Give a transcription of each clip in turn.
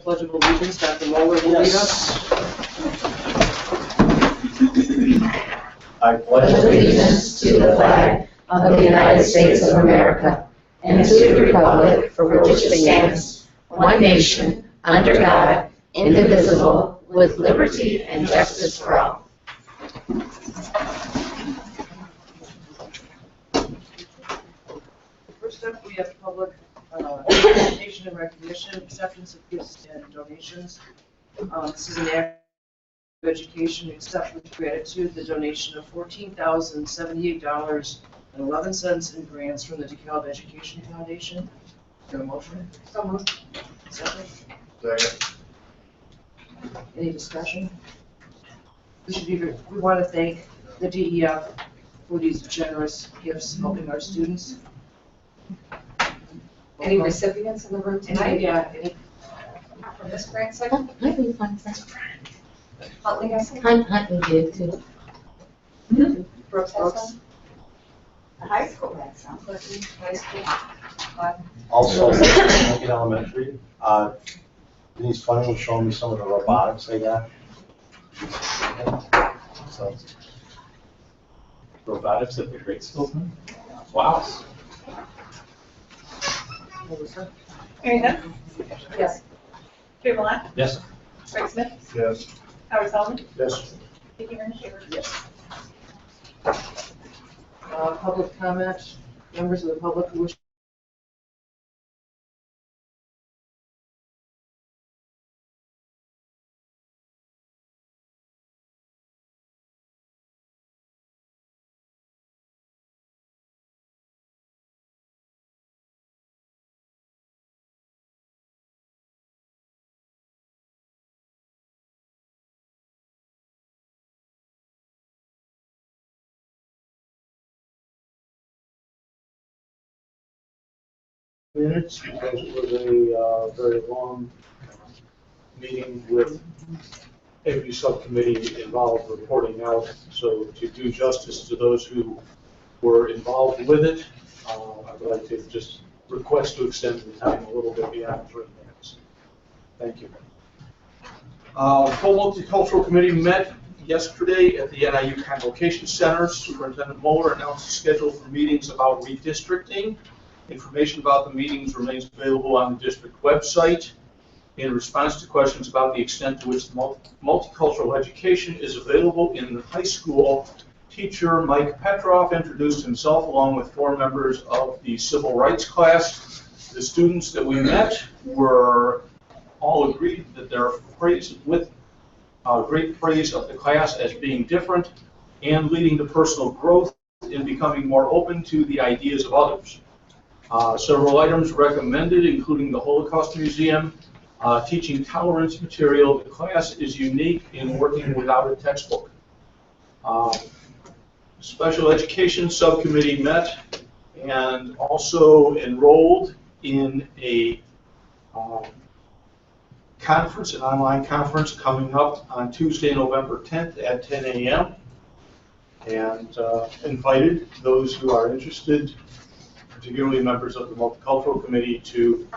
Pledge of Allegiance. Dr. Moeller will lead us. I pledge allegiance to the flag of the United States of America and to the republic for which it stands, one nation, under God, indivisible, with liberty and justice for all. First up, we have public presentation and recognition, acceptance of gifts and donations. This is an act of education, accept with gratitude the donation of $14,078.11 in grants from the DeKalb Education Foundation. Is there a motion? So moved. Second. Second. Any discussion? We want to thank the DEF for these generous gifts helping our students. Any recipients in the room tonight? Yeah, any From this grant segment? Huntley fun friend. Huntley has some? Huntley did too. Brooks has some? The high school has some. High school. Also, Lincoln Elementary, Denise Funny was showing me some of the robotics they got. So, Robotics at the grade school? Wow. Melissa? Mary Beth? Yes. Peter Millar? Yes. Greg Smith? yes. Howard Sullivan? Yes. Vicky Renner? Yes. Public comment, members of the public who wish. Minutes, because it was a very long meeting with every subcommittee involved reporting out. So to do justice to those who were involved with it, I'd like to just request to extend the time a little bit beyond 3 minutes. Thank you. Full Multicultural Committee met yesterday at the NIU Convocation Center. Superintendent Moeller announced a schedule for meetings about redistricting. Information about the meetings remains available on the district website. In response to questions about the extent to which multicultural education is available in the high school, teacher Mike Petroff introduced himself along with 4 members of the civil rights class. The students that we met were all agreed that their praise with great praise of the class as being different and leading to personal growth in becoming more open to the ideas of others. Several items recommended, including the Holocaust Museum, teaching tolerance material. The class is unique in working without a textbook. Special Education Subcommittee met and also enrolled in a conference, an online conference coming up on Tuesday, November 10th at 10 a.m. and invited those who are interested, particularly members of the Multicultural Committee, to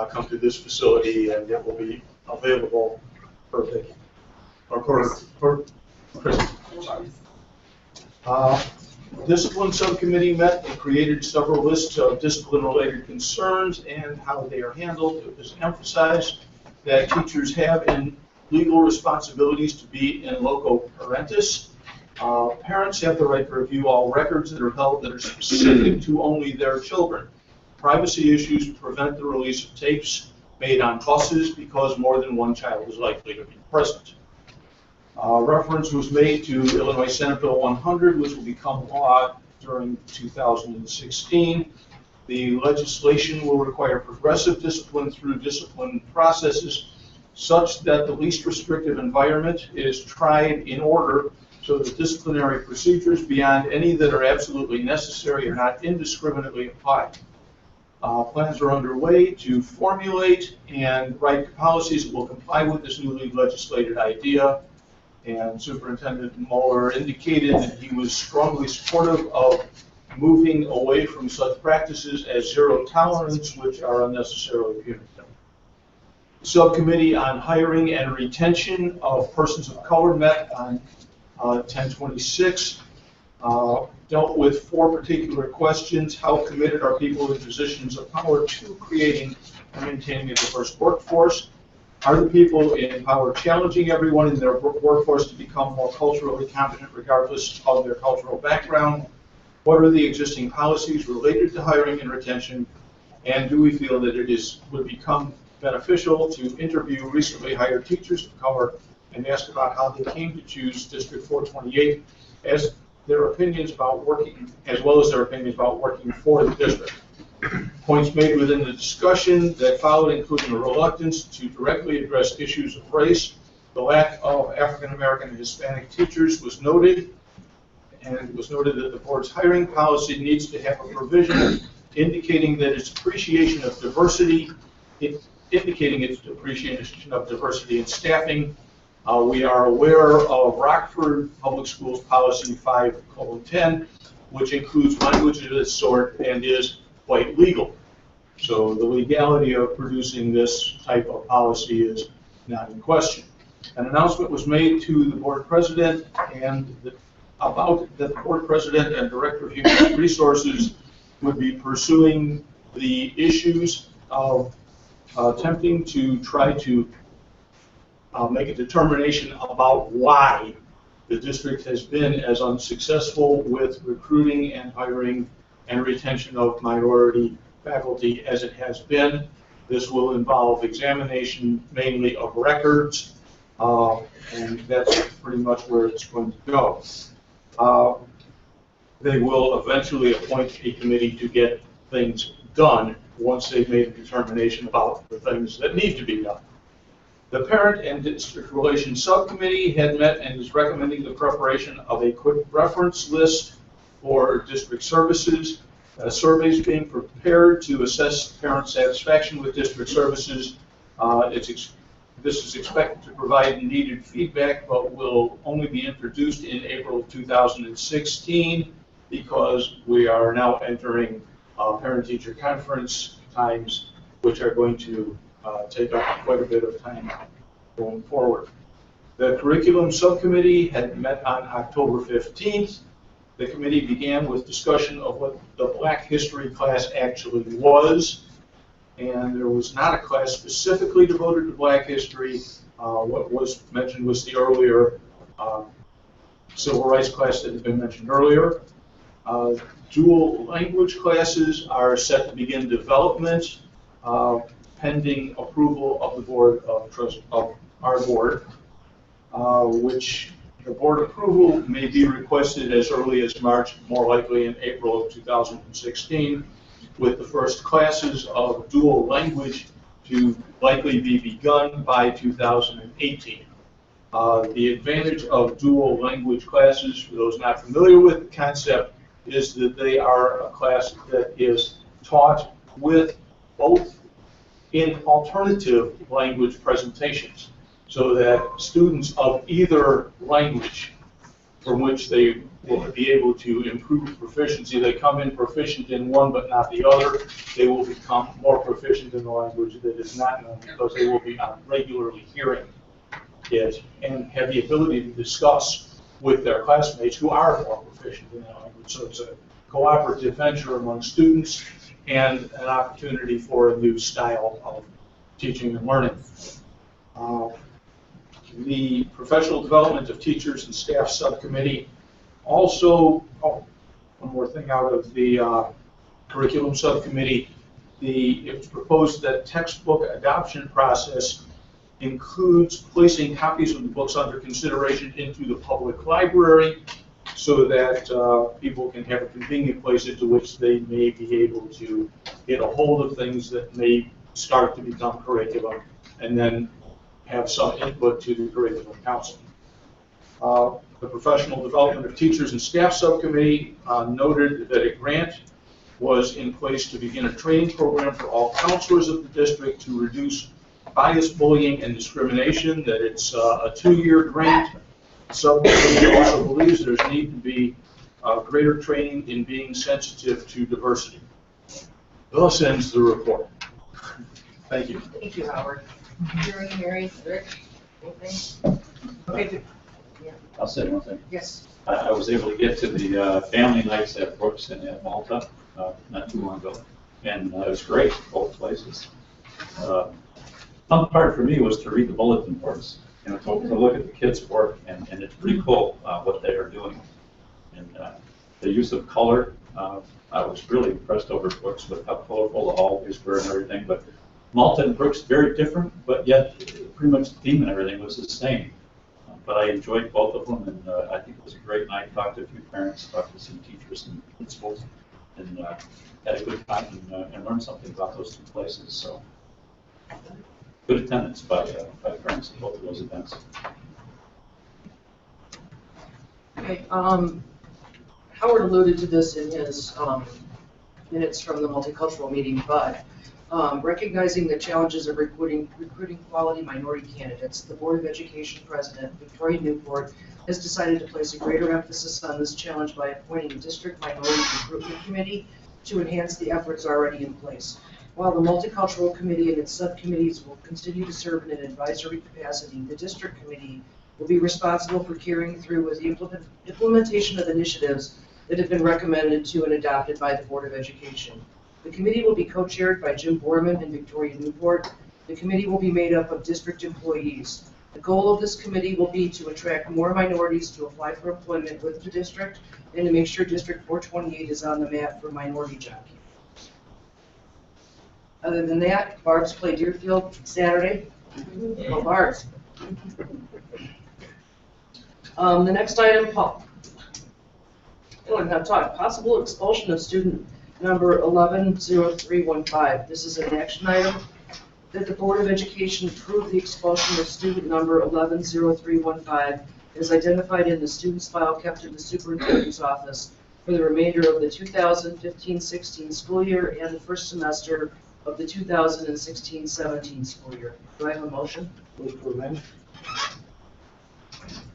come to this facility, and it will be available for Christmas. Discipline Subcommittee met and created several lists of discipline-related concerns and how they are handled. It was emphasized that teachers have legal responsibilities to be in loco parentis. Parents have the right to review all records that are held that are specific to only their children. Privacy issues prevent the release of tapes made on buses because more than one child is likely to be present. Reference was made to Illinois Senate Bill 100, which will become law during 2016. The legislation will require progressive discipline through discipline processes such that the least restrictive environment is tried in order so that disciplinary procedures beyond any that are absolutely necessary are not indiscriminately applied. Plans are underway to formulate and write policies that will comply with this newly legislated idea. And Superintendent Moeller indicated that he was strongly supportive of moving away from such practices as zero tolerance, which are unnecessarily punitive. Subcommittee on Hiring and Retention of Persons of Color met on 10/26. Dealt with 4 particular questions. How committed are people in positions of power to creating and maintaining a diverse workforce? Are the people in power challenging everyone in their workforce to become more culturally competent regardless of their cultural background? What are the existing policies related to hiring and retention? And do we feel that it would become beneficial to interview recently hired teachers of color and ask about how they came to choose District 428 as their opinions about working, as well as their opinions about working for the district? Points made within the discussion that followed, including a reluctance to directly address issues of race. The lack of African American and Hispanic teachers was noted, and it was noted that the board's hiring policy needs to have a provision indicating that its appreciation of diversity, in staffing. We are aware of Rockford Public Schools Policy 5:10, which includes language of this sort and is quite legal. So the legality of producing this type of policy is not in question. An announcement was made to the board president about that the board president and director of human resources would be pursuing the issues of attempting to try to make a determination about why the district has been as unsuccessful with recruiting and hiring and retention of minority faculty as it has been. This will involve examination mainly of records, and that's pretty much where it's going to go. They will eventually appoint a committee to get things done once they've made a determination about the things that need to be done. The Parent and District Relations Subcommittee had met and is recommending the preparation of a quick reference list for district services. Surveys being prepared to assess parent satisfaction with district services. This is expected to provide needed feedback, but will only be introduced in April of 2016 because we are now entering parent-teacher conference times, which are going to take up quite a bit of time going forward. The Curriculum Subcommittee had met on October 15th. The committee began with discussion of what the Black History class actually was, and there was not a class specifically devoted to Black History. What was mentioned was the earlier Civil Rights class that had been mentioned earlier. Dual language classes are set to begin development pending approval of the board of our board, which the board approval may be requested as early as March, more likely in April of 2016, with the first classes of dual language to likely be begun by 2018. The advantage of dual language classes, for those not familiar with the concept, is that they are a class that is taught with both in alternative language presentations, so that students of either language from which they will be able to improve proficiency, they come in proficient in one but not the other, they will become more proficient in the language that is not known because they will be regularly hearing it and have the ability to discuss with their classmates who are more proficient in that language. So it's a cooperative venture among students and an opportunity for a new style of teaching and learning. The Professional Development of Teachers and Staff Subcommittee also, one more thing out of the Curriculum Subcommittee, it's proposed that textbook adoption process includes placing copies of the books under consideration into the public library so that people can have a convenient place into which they may be able to get a hold of things that may start to become curriculum and then have some input to the curriculum council. The Professional Development of Teachers and Staff Subcommittee noted that a grant was in place to begin a training program for all counselors of the district to reduce bias, bullying, and discrimination, that it's a 2-year grant. Subcommittee also believes there's need to be greater training in being sensitive to diversity. Thus ends the report. Thank you. Thank you, Howard. Jerry, Mary, Rick, anything? Okay, I'll say one thing. yes. I was able to get to the family nights at Brooks and at Malta not too long ago, and it was great, both places. Fun part for me was to read the bulletin boards, you know, to look at the kids' work, and it's pretty cool what they are doing. And the use of color, I was really impressed over Brooks with how colorful all these were and everything. But Malta and Brooks, very different, but yet pretty much the theme and everything was the same. But I enjoyed both of them, and I think it was a great night. Talked to a few parents, talked to some teachers and principals, and had a good time and learned something about those two places. So good attendance by parents at both of those events. Okay, Howard alluded to this in his minutes from the multicultural meeting, but recognizing the challenges of recruiting quality minority candidates, the Board of Education President, Victoria Newport, has decided to place a greater emphasis on this challenge by appointing a district minority recruitment committee to enhance the efforts already in place. While the Multicultural Committee and its subcommittees will continue to serve in an advisory capacity, the district committee will be responsible for carrying through with the implementation of initiatives that have been recommended to and adopted by the Board of Education. The committee will be co-chaired by Jim Borman and Victoria Newport. The committee will be made up of district employees. The goal of this committee will be to attract more minorities to apply for employment with the district and to make sure District 428 is on the map for minority job candidates. Other than that, Barb's play Deerfield Saturday. Oh, Barb's. The next item, possible expulsion of student number 110315. This is an action item that the Board of Education approve the expulsion of student number 110315 as identified in the student's file kept in the superintendent's office for the remainder of the 2015-16 school year and the first semester of the 2016-17 school year. Do I have a motion? Move to amend.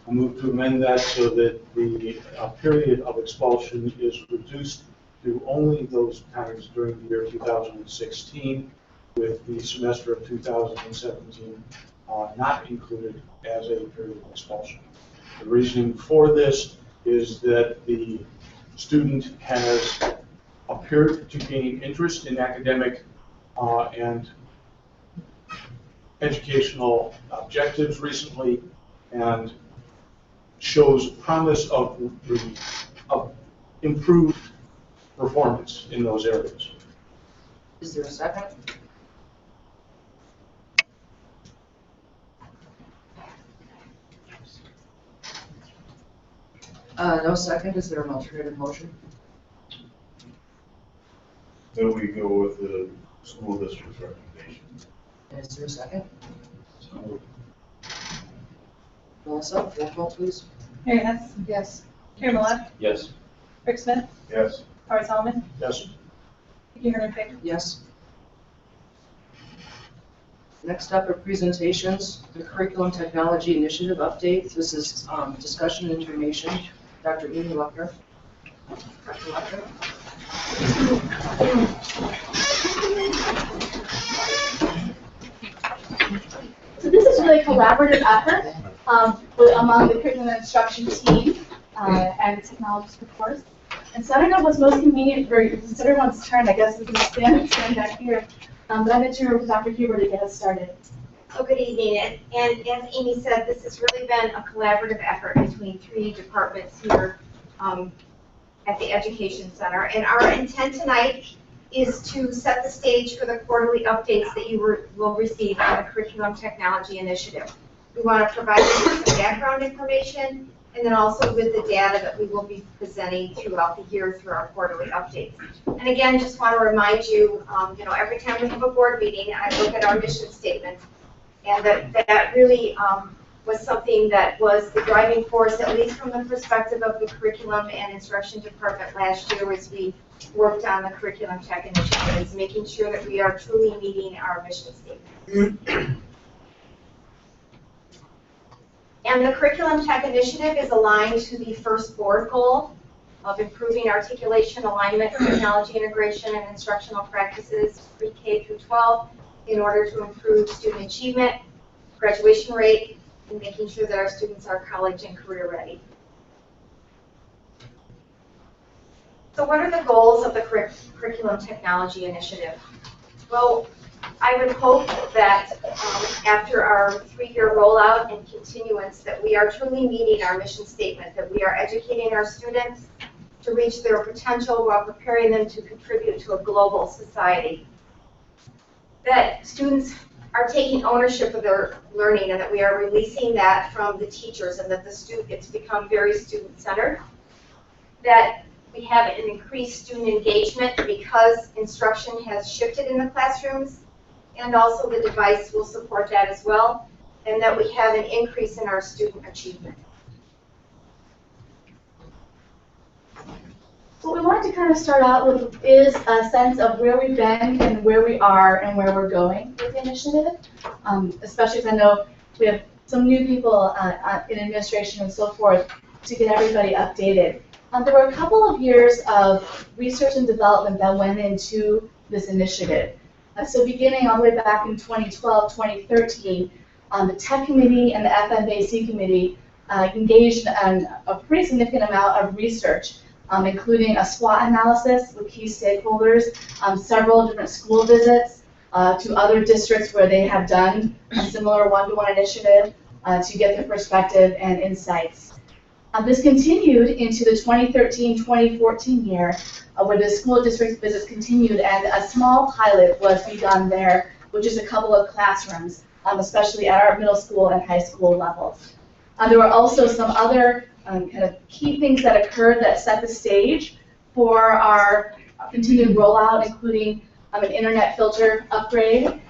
I move to amend that so that the period of expulsion is reduced to only those times during the year 2016, with the semester of 2017 not included as a period of expulsion. The reasoning for this is that the student has appeared to gain interest in academic and educational objectives recently, and shows promise of improved performance in those areas. Is there a second? No second. Is there an alternative motion? Then we go with the school district's recommendation. Is there a second? So, Melissa, roll call, please. Mary Hess, Yes. Terry Millar, yes. Rick Smith, Yes. Howard Solomon, Yes. Vicki Hernandez, Yes. Next up are presentations, the Curriculum Technology Initiative update. This is discussion and information. Dr. Amy Lucker. Dr. Lucker. So this is really a collaborative effort among the curriculum and instruction team and the technologists, of course. And so I don't know what's most convenient for since everyone's turn. I guess we can stand back here. But I'm going to turn over to Dr. Huber to get us started. So good evening, and as Amy said, this has really been a collaborative effort between 3 departments here at the Education Center. And our intent tonight is to set the stage for the quarterly updates that you will receive on the Curriculum Technology Initiative. We want to provide you with some background information and then also with the data that we will be presenting throughout the year through our quarterly updates. And again, just want to remind you, every time we have a board meeting, I look at our mission statement. And that really was something that was the driving force, at least from the perspective of the Curriculum and Instruction Department last year as we worked on the Curriculum Tech Initiative, is making sure that we are truly meeting our mission statement. And the Curriculum Tech Initiative is aligned to the first board goal of improving articulation, alignment, technology integration, and instructional practices pre-K through 12 in order to improve student achievement, graduation rate, and making sure that our students are college and career ready. So what are the goals of the Curriculum Technology Initiative? Well, I would hope that after our 3-year rollout and continuance that we are truly meeting our mission statement, that we are educating our students to reach their potential while preparing them to contribute to a global society. That students are taking ownership of their learning and that we are releasing that from the teachers and that it's become very student-centered. That we have an increased student engagement because instruction has shifted in the classrooms, and also the device will support that as well, and that we have an increase in our student achievement. What we wanted to kind of start out with is a sense of where we've been and where we are and where we're going with the initiative, especially as I know we have some new people in administration and so forth to get everybody updated. There were a couple of years of research and development that went into this initiative. So beginning all the way back in 2012, 2013, the Tech Committee and the FMAC Committee engaged in a pretty significant amount of research, including a SWOT analysis with key stakeholders, several different school visits to other districts where they have done a similar one-to-one initiative to get their perspective and insights. This continued into the 2013-2014 year, where the school district visits continued, and a small pilot was begun there, which is a couple of classrooms, especially at our middle school and high school levels. There were also some other kind of key things that occurred that set the stage for our continued rollout, including an internet filter upgrade,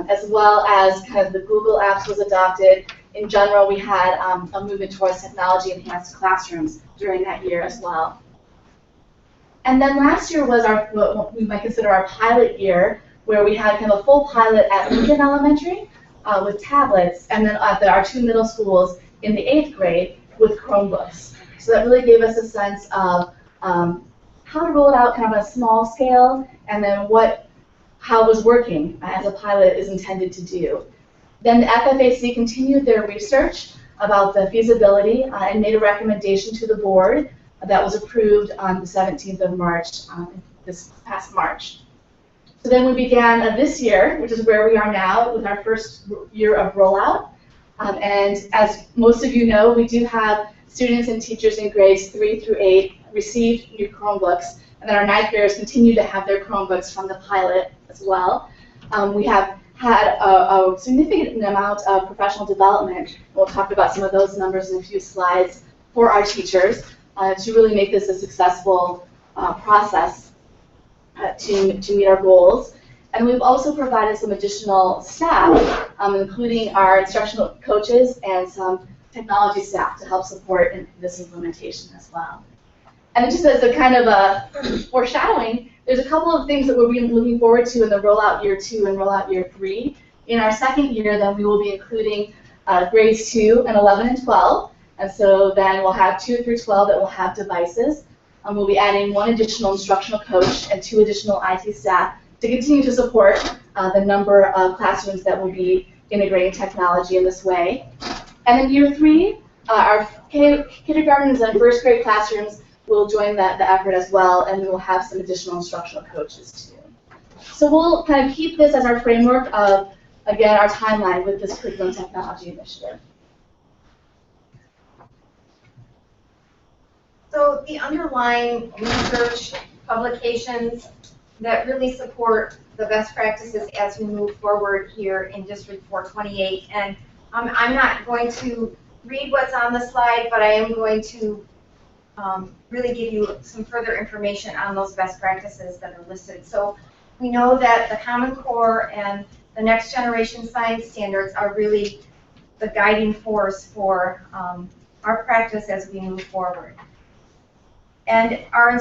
as well as kind of the Google Apps was adopted. In general, we had a movement towards technology-enhanced classrooms during that year as well. And then last year was our, what we might consider our pilot year, where we had kind of a full pilot at Lincoln Elementary with tablets, and then at our 2 middle schools in the 8th grade with Chromebooks. So that really gave us a sense of how to roll it out kind of on a small scale, and then how it was working as a pilot is intended to do. Then the FFAC continued their research about the feasibility and made a recommendation to the board that was approved on the 17th of March, this past March. So then we began this year, which is where we are now, with our first year of rollout. And as most of you know, we do have students and teachers in grades 3 through 8 receive new Chromebooks, and then our 9th graders continue to have their Chromebooks from the pilot as well. We have had a significant amount of professional development. We'll talk about some of those numbers in a few slides for our teachers to really make this a successful process to meet our goals. And we've also provided some additional staff, including our instructional coaches and some technology staff to help support in this implementation as well. And just as a kind of a foreshadowing, there's a couple of things that we'll be looking forward to in the rollout year 2 and rollout year 3. In our second year, then we will be including grades 2 and 11 and 12. And so then we'll have 2 through 12 that will have devices. We'll be adding 1 additional instructional coach and 2 additional IT staff to continue to support the number of classrooms that will be integrating technology in this way. And in year 3, our kindergartens and first grade classrooms will join the effort as well, and we will have some additional instructional coaches too. So we'll kind of keep this as our framework of, again, our timeline with this Curriculum Technology Initiative. So the underlying research publications that really support the best practices as we move forward here in District 428. And I'm not going to read what's on the slide, but I am going to really give you some further information on those best practices that are listed. So we know that the Common Core and the Next Generation Science Standards are really the guiding force for our practice as we move forward. And our the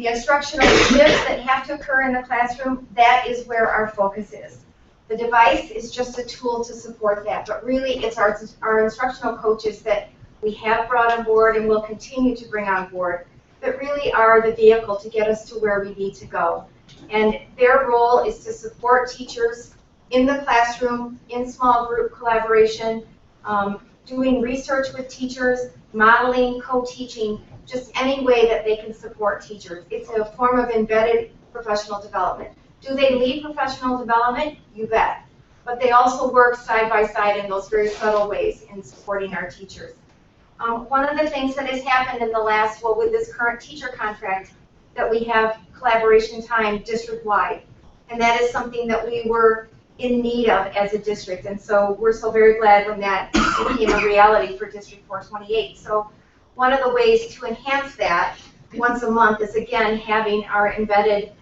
instructional shifts that have to occur in the classroom, that is where our focus is. The device is just a tool to support that, but really it's our instructional coaches that we have brought on board and will continue to bring on board that really are the vehicle to get us to where we need to go. And their role is to support teachers in the classroom, in small group collaboration, doing research with teachers, modeling, co-teaching, just any way that they can support teachers. It's a form of embedded professional development. Do they lead professional development? You bet. But they also work side by side in those very subtle ways in supporting our teachers. One of the things that has happened in the last, well, with this current teacher contract, that we have collaboration time district-wide. And that is something that we were in need of as a district. And so we're so very glad when that became a reality for District 428. So one of the ways to enhance that once a month is, again, having our embedded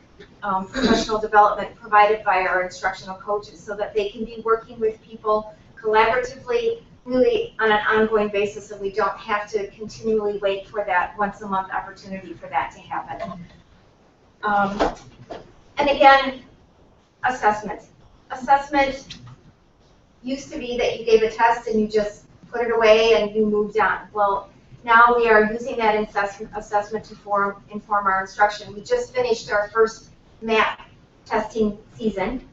professional development provided by our instructional coaches so that they can be working with people collaboratively, really on an ongoing basis, so we don't have to continually wait for that once a month opportunity for that to happen. And again, assessment. Assessment used to be that you gave a test and you just put it away and you moved on. Well, now we are using that assessment to inform our instruction. We just finished our first math testing season.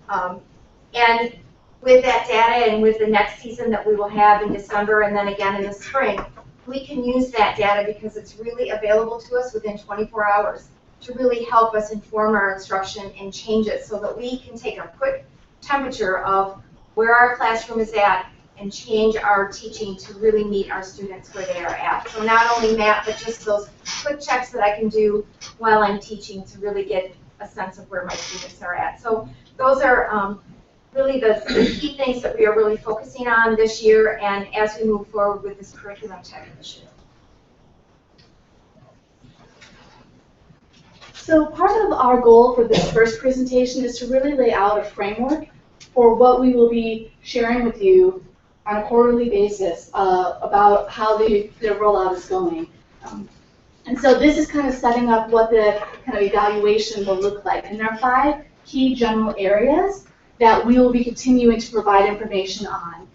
And with that data and with the next season that we will have in December and then again in the spring, we can use that data because it's really available to us within 24 hours to really help us inform our instruction and change it so that we can take a quick temperature of where our classroom is at and change our teaching to really meet our students where they are at. So not only math, but just those quick checks that I can do while I'm teaching to really get a sense of where my students are at. So those are really the key things that we are really focusing on this year and as we move forward with this curriculum tech initiative. So part of our goal for this first presentation is to really lay out a framework for what we will be sharing with you on a quarterly basis about how the rollout is going. And so this is kind of setting up what the kind of evaluation will look like. And there are 5 key general areas that we will be continuing to provide information on.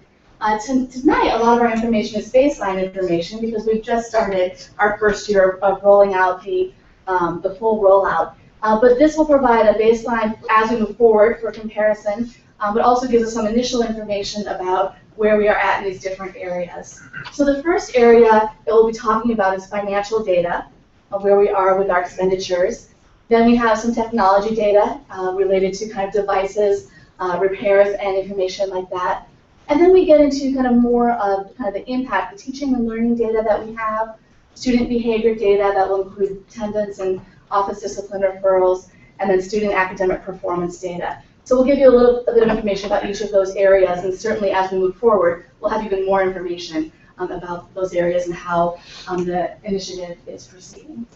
Tonight, a lot of our information is baseline information because we've just started our first year of rolling out the full rollout. But this will provide a baseline as we move forward for comparison, but also gives us some initial information about where we are at in these different areas. So the first area that we'll be talking about is financial data, of where we are with our expenditures. Then we have some technology data related to kind of devices, repairs, and information like that. And then we get into kind of more of kind of the impact, the teaching and learning data that we have, student behavior data that will include attendance and office discipline referrals, and then student academic performance data. So we'll give you a bit of information about each of those areas, and certainly as we move forward, we'll have even more information about those areas and how the initiative is proceeding.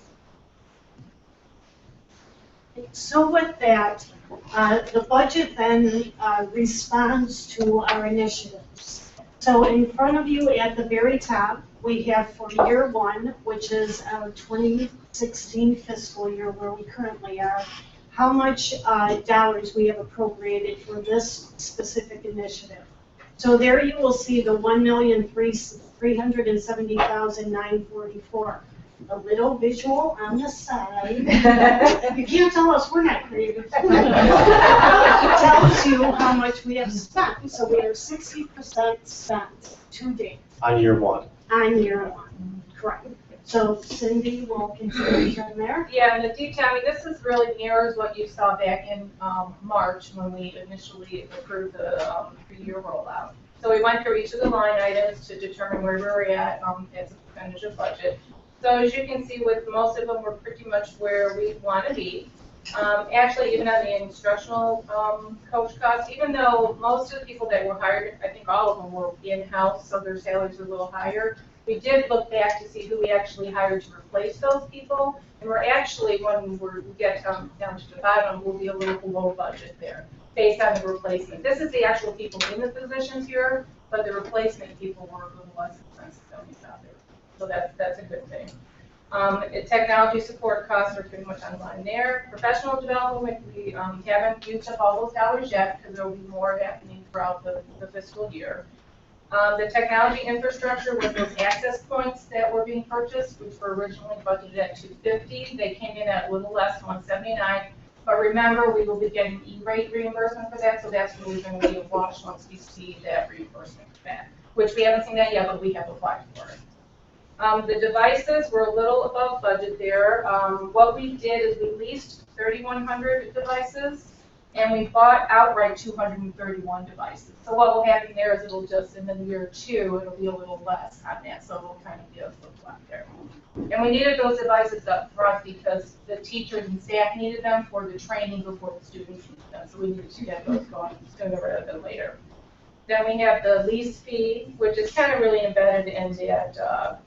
So with that, the budget then responds to our initiatives. So in front of you at the very top, we have for year 1, which is our 2016 fiscal year where we currently are, how much dollars we have appropriated for this specific initiative. So there you will see the $1,370,944. A little visual on the side. You can't tell us we're not creative. It tells you how much we have spent. So we are 60% spent to date. On year 1. On year 1, correct. So Cindy will continue from there. Yeah, and the detail, I mean, this is really mirrors what you saw back in March when we initially approved the 3-year rollout. So we went through each of the line items to determine where we were at as a percentage of budget. So as you can see, with most of them, we're pretty much where we want to be. Actually, even on the instructional coach costs, even though most of the people that were hired, I think all of them were in-house, so their salaries are a little higher, we did look back to see who we actually hired to replace those people. And we're actually, when we get down to the bottom, we'll be a little below budget there, based on the replacement. This is the actual people in the positions here, but the replacement people were a little less expensive than we thought they were. So that's a good thing. Technology support costs are pretty much on line there. Professional development, we haven't used up all those dollars yet because there will be more happening throughout the fiscal year. The technology infrastructure with those access points that were being purchased, which were originally budgeted at $250, they came in at a little less, $179. But remember, we will be getting E-rate reimbursement for that, so that's when we're going to be a wash once we see that reimbursement back, which we haven't seen that yet, but we have applied for it. The devices were a little above budget there. What we did is we leased 3,100 devices, and we bought outright 231 devices. So what will happen there is it'll just, in the year 2, it'll be a little less on that, so it'll kind of be a flip-flop there. And we needed those devices up front because the teachers and staff needed them for the training before the students needed them, so we needed to get those going sooner rather than later. Then we have the lease fee, which is kind of really embedded in that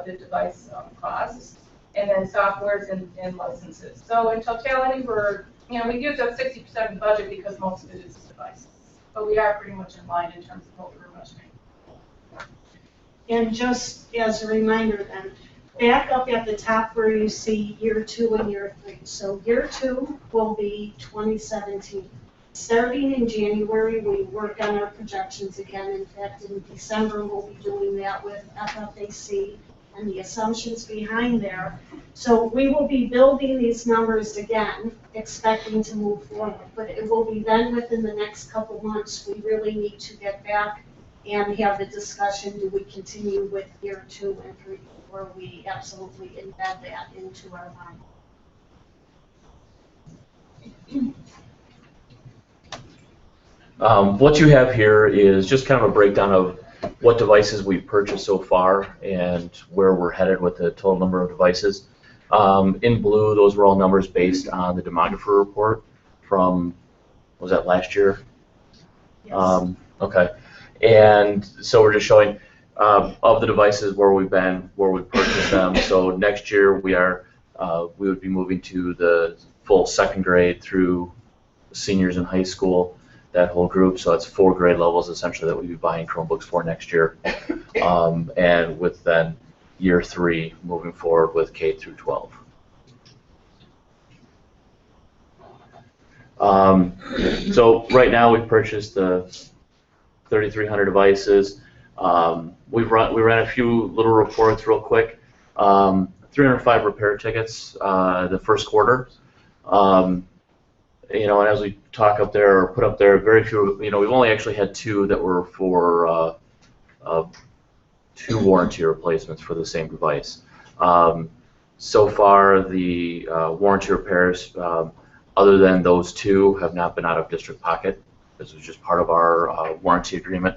the device costs, and then softwares and licenses. So in totality, we used up 60% of the budget because most of it is devices. But we are pretty much in line in terms of what we were budgeting. And just as a reminder then, back up at the top where you see year 2 and year 3. So year 2 will be 2017. Starting in January, we work on our projections again. In fact, in December, we'll be doing that with FFAC and the assumptions behind there. So we will be building these numbers again, expecting to move forward. But it will be then within the next couple months, we really need to get back and have the discussion, do we continue with year 2 and 3, or we absolutely embed that into our mind. What you have here is just kind of a breakdown of what devices we've purchased so far and where we're headed with the total number of devices. In blue, those were all numbers based on the demographer report from, was that last year? Yes. Okay. And so we're just showing of the devices where we've been, where we've purchased them. So next year we would be moving to the full 2nd grade through seniors in high school, that whole group. So it's 4 grade levels essentially that we'd be buying Chromebooks for next year. And with then year 3 moving forward with K through 12. So right now we've purchased the 3,300 devices. We ran a few little reports real quick. 305 repair tickets the first quarter. And as we talk up there or put up there, very few. We've only actually had 2 that were for 2 warranty replacements for the same device. So far, the warranty repairs, other than those 2, have not been out of district pocket. This was just part of our warranty agreement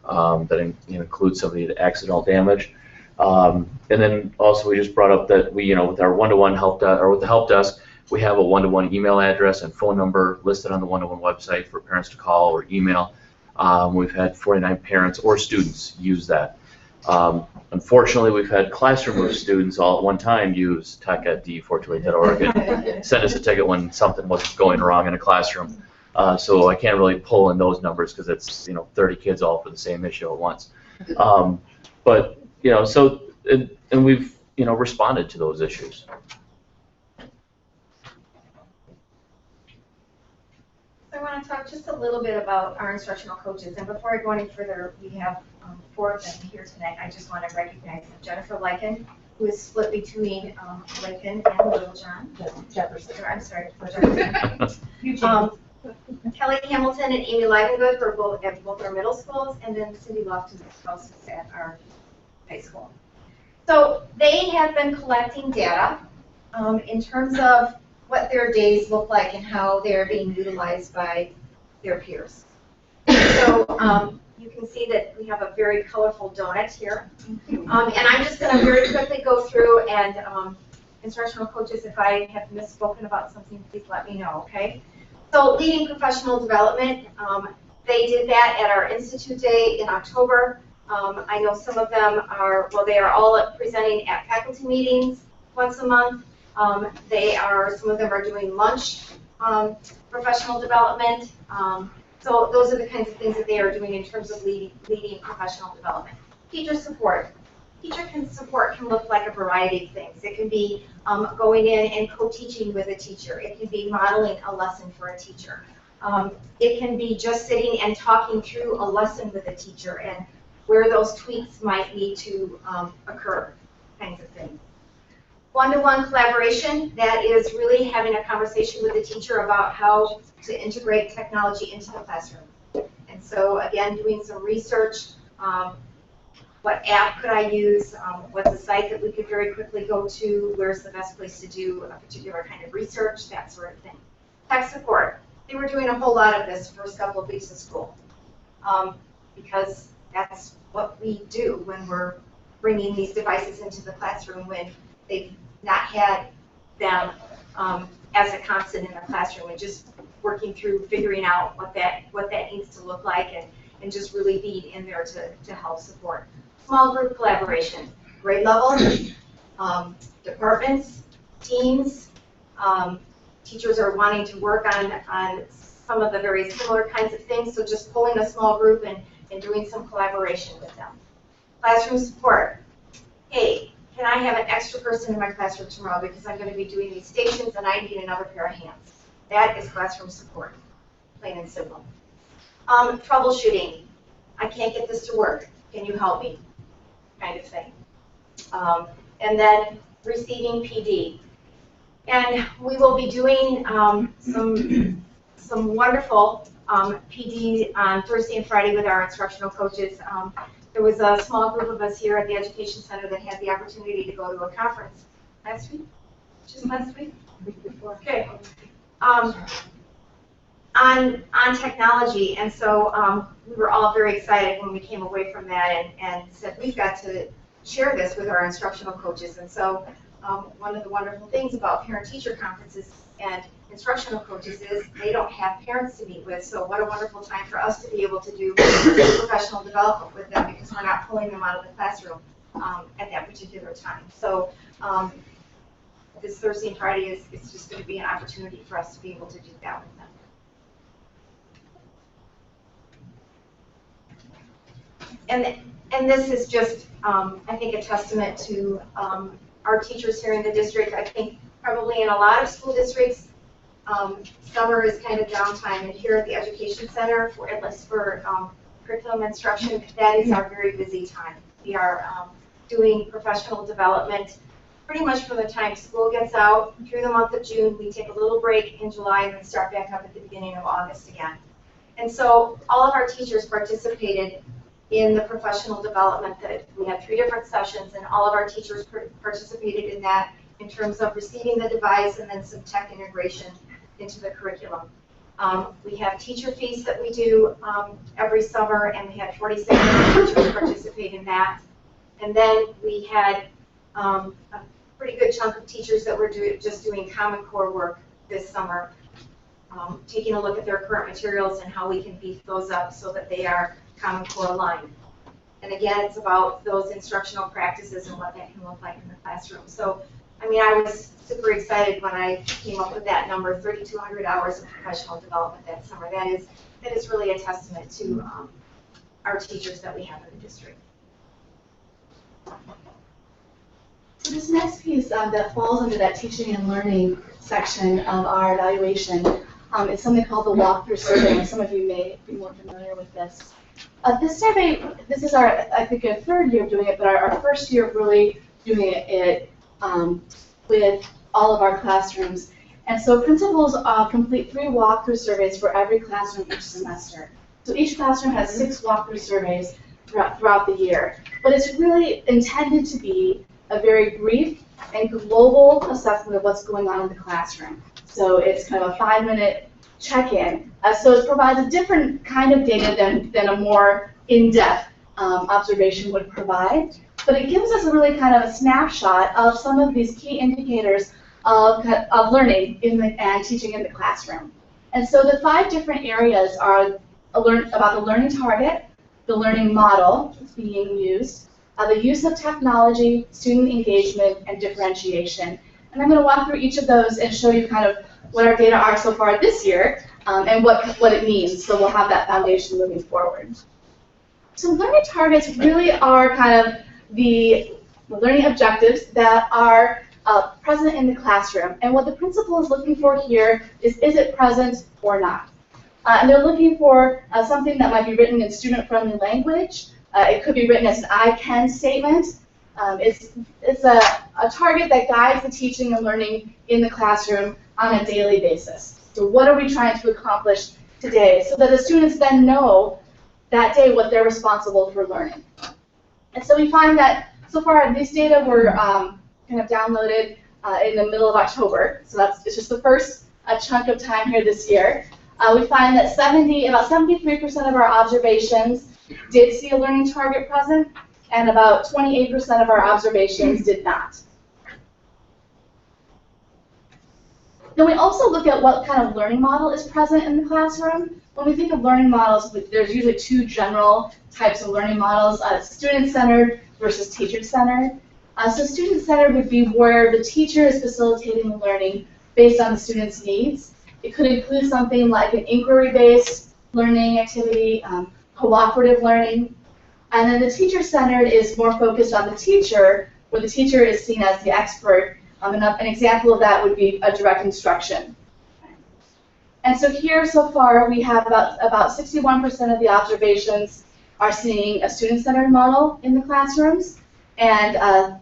that includes some of the accidental damage. And then also we just brought up that we, with our one-to-one help desk, or with the help desk, we have a one-to-one email address and phone number listed on the one-to-one website for parents to call or email. We've had 49 parents or students use that. Unfortunately, we've had classroom of students all at one time use tech@d428.org and send us a ticket when something was going wrong in a classroom. So I can't really pull in those numbers because it's 30 kids all for the same issue at once. But so and we've responded to those issues. I want to talk just a little bit about our instructional coaches. And before I go any further, we have 4 of them here tonight. I just want to recognize Jennifer Lycan, who is split between Lincoln and Little John. Jefferson. I'm sorry, Jefferson. Kelly Hamilton and Amy Livengood were both at both our middle schools, and then Cindy Lofton's spouse is at our high school. So they have been collecting data in terms of what their days look like and how they're being utilized by their peers. So you can see that we have a very colorful donut here. And I'm just going to very quickly go through and instructional coaches, if I have misspoken about something, please let me know, okay? So leading professional development, they did that at our Institute Day in October. I know some of them are, well, they are all presenting at faculty meetings once a month. Some of them are doing lunch professional development. So those are the kinds of things that they are doing in terms of leading professional development. Teacher support. Teacher support can look like a variety of things. It can be going in and co-teaching with a teacher. It can be modeling a lesson for a teacher. It can be just sitting and talking through a lesson with a teacher and where those tweaks might need to occur, kinds of things. one-to-one collaboration, that is really having a conversation with the teacher about how to integrate technology into the classroom. And so again, doing some research, what app could I use, what's a site that we could very quickly go to, where's the best place to do a particular kind of research, that sort of thing. Tech support. They were doing a whole lot of this the first couple of weeks of school, because that's what we do when we're bringing these devices into the classroom when they've not had them as a constant in the classroom, and just working through figuring out what that needs to look like, and just really being in there to help support. Small group collaboration, grade level, departments, teams. Teachers are wanting to work on some of the very similar kinds of things, so just pulling a small group and doing some collaboration with them. Classroom support. Hey, can I have an extra person in my classroom tomorrow because I'm going to be doing these stations and I need another pair of hands. That is classroom support, plain and simple. Troubleshooting. I can't get this to work. Can you help me? Kind of thing. And then receiving PD. And we will be doing some wonderful PD on Thursday and Friday with our instructional coaches. There was a small group of us here at the Education Center that had the opportunity to go to a conference last week, just last week? Week before. Okay. On technology, and so we were all very excited when we came away from that and said, we've got to share this with our instructional coaches. And so one of the wonderful things about parent-teacher conferences and instructional coaches is they don't have parents to meet with, so what a wonderful time for us to be able to do professional development with them, because we're not pulling them out of the classroom at that particular time. So this Thursday and Friday is just going to be an opportunity for us to be able to do that with them. And this is just, I think, a testament to our teachers here in the district. I think probably in a lot of school districts, summer is kind of downtime, and here at the Education Center, at least for curriculum instruction, that is our very busy time. We are doing professional development pretty much from the time school gets out through the month of June. We take a little break in July and then start back up at the beginning of August again. And so all of our teachers participated in the professional development. That we had 3 different sessions, and all of our teachers participated in that in terms of receiving the device and then some tech integration into the curriculum. We have teacher feasts that we do every summer, and we had 47 teachers participate in that. And then we had a pretty good chunk of teachers that were just doing Common Core work this summer, taking a look at their current materials and how we can beef those up so that they are Common Core aligned. And again, it's about those instructional practices and what that can look like in the classroom. So, I mean, I was super excited when I came up with that number, 3,200 hours of professional development that summer. That is really a testament to our teachers that we have in the district. So this next piece that falls under that teaching and learning section of our evaluation is something called the walkthrough survey. Some of you may be more familiar with this. This survey, this is our, I think, our 3rd year of doing it, but our 1st year of really doing it with all of our classrooms. And so principals complete 3 walkthrough surveys for every classroom each semester. So each classroom has 6 walkthrough surveys throughout the year. But it's really intended to be a very brief and global assessment of what's going on in the classroom. So it's kind of a 5-minute check-in. So it provides a different kind of data than a more in-depth observation would provide. But it gives us a really kind of a snapshot of some of these key indicators of learning and teaching in the classroom. And so the 5 different areas are about the learning target, the learning model being used, the use of technology, student engagement, and differentiation. And I'm going to walk through each of those and show you kind of what our data are so far this year and what it means, so we'll have that foundation moving forward. So learning targets really are kind of the learning objectives that are present in the classroom. And what the principal is looking for here is it present or not? And they're looking for something that might be written in student-friendly language. It could be written as an I can statement. It's a target that guides the teaching and learning in the classroom on a daily basis. So what are we trying to accomplish today so that the students then know that day what they're responsible for learning. And so we find that so far these data were kind of downloaded in the middle of October. So it's just the first chunk of time here this year. We find that about 73% of our observations did see a learning target present, and about 28% of our observations did not. Then we also look at what kind of learning model is present in the classroom. When we think of learning models, there's usually two general types of learning models, student-centered versus teacher-centered. So student-centered would be where the teacher is facilitating the learning based on the student's needs. It could include something like an inquiry-based learning activity, cooperative learning. And then the teacher-centered is more focused on the teacher, where the teacher is seen as the expert. An example of that would be a direct instruction. And so here, so far, we have about 61% of the observations are seeing a student-centered model in the classrooms, and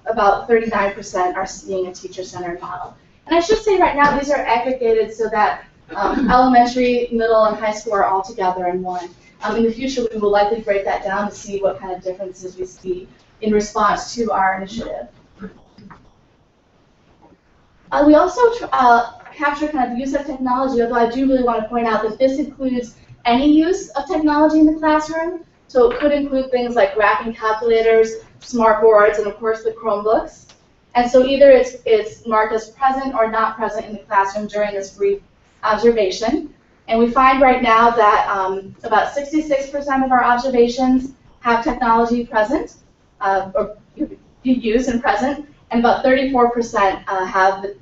about 39% are seeing a teacher-centered model. And I should say right now, these are aggregated so that elementary, middle, and high school are all together in one. In the future, we will likely break that down to see what kind of differences we see in response to our initiative. We also capture kind of use of technology, although I do really want to point out that this includes any use of technology in the classroom. So it could include things like graphing calculators, smart boards, and of course the Chromebooks. And so either it's marked as present or not present in the classroom during this brief observation. And we find right now that about 66% of our observations have technology present, or used and present, and about 34%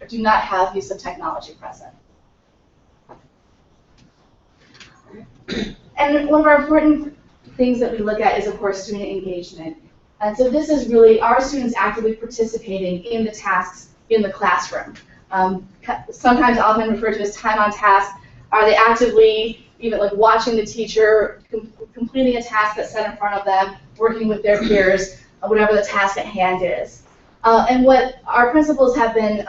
do not have use of technology present. And one of our important things that we look at is, of course, student engagement. And so this is really our students actively participating in the tasks in the classroom. Sometimes often referred to as time on task. Are they actively even like watching the teacher completing a task that's set in front of them, working with their peers, whatever the task at hand is? And what our principals have been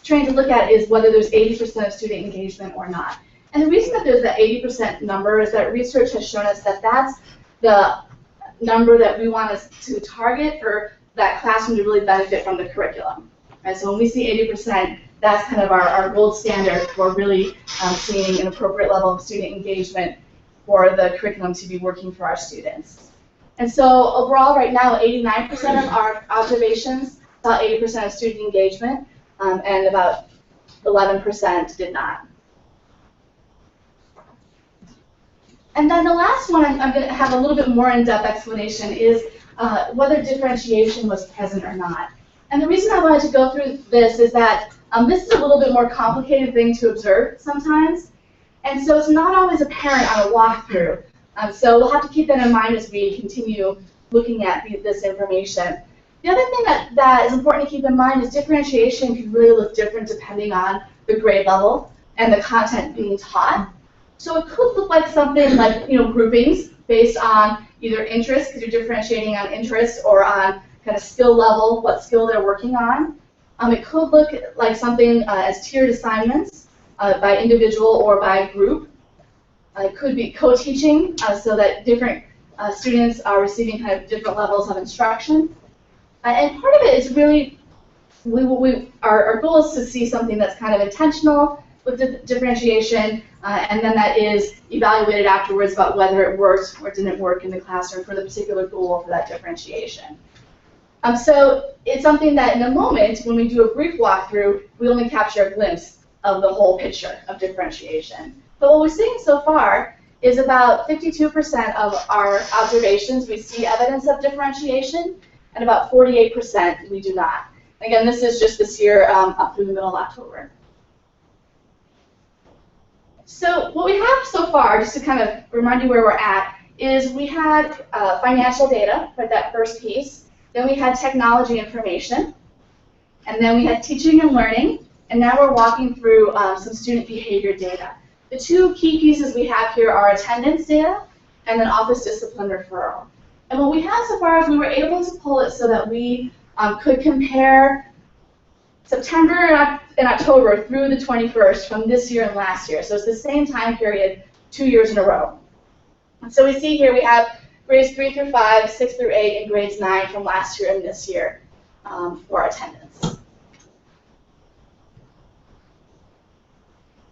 trained to look at is whether there's 80% of student engagement or not. And the reason that there's that 80% number is that research has shown us that that's the number that we want us to target for that classroom to really benefit from the curriculum. Right? So when we see 80%, that's kind of our gold standard for really seeing an appropriate level of student engagement for the curriculum to be working for our students. And so overall, right now, 89% of our observations saw 80% of student engagement, and about 11% did not. And then the last one, I'm going to have a little bit more in-depth explanation, is whether differentiation was present or not. And the reason I wanted to go through this is that this is a little bit more complicated thing to observe sometimes. And so it's not always apparent on a walkthrough. So we'll have to keep that in mind as we continue looking at this information. The other thing that is important to keep in mind is differentiation can really look different depending on the grade level and the content being taught. So it could look like something like, groupings based on either interest, because you're differentiating on interest, or on kind of skill level, what skill they're working on. It could look like something as tiered assignments by individual or by group. It could be co-teaching, so that different students are receiving kind of different levels of instruction. And part of it is really, our goal is to see something that's kind of intentional with the differentiation, and then that is evaluated afterwards about whether it worked or didn't work in the classroom for the particular goal for that differentiation. So it's something that in a moment, when we do a brief walkthrough, we only capture a glimpse of the whole picture of differentiation. But what we're seeing so far is about 52% of our observations we see evidence of differentiation, and about 48% we do not. Again, this is just this year up through the middle of October. So what we have so far, just to kind of remind you where we're at, is we had financial data for that first piece, then we had technology information, and then we had teaching and learning, and now we're walking through some student behavior data. The two key pieces we have here are attendance data and then office discipline referral. And what we have so far is we were able to pull it so that we could compare September and October through the 21st from this year and last year. So it's the same time period 2 years in a row. And so we see here we have grades 3 through 5, 6 through 8, and grades 9 from last year and this year for attendance.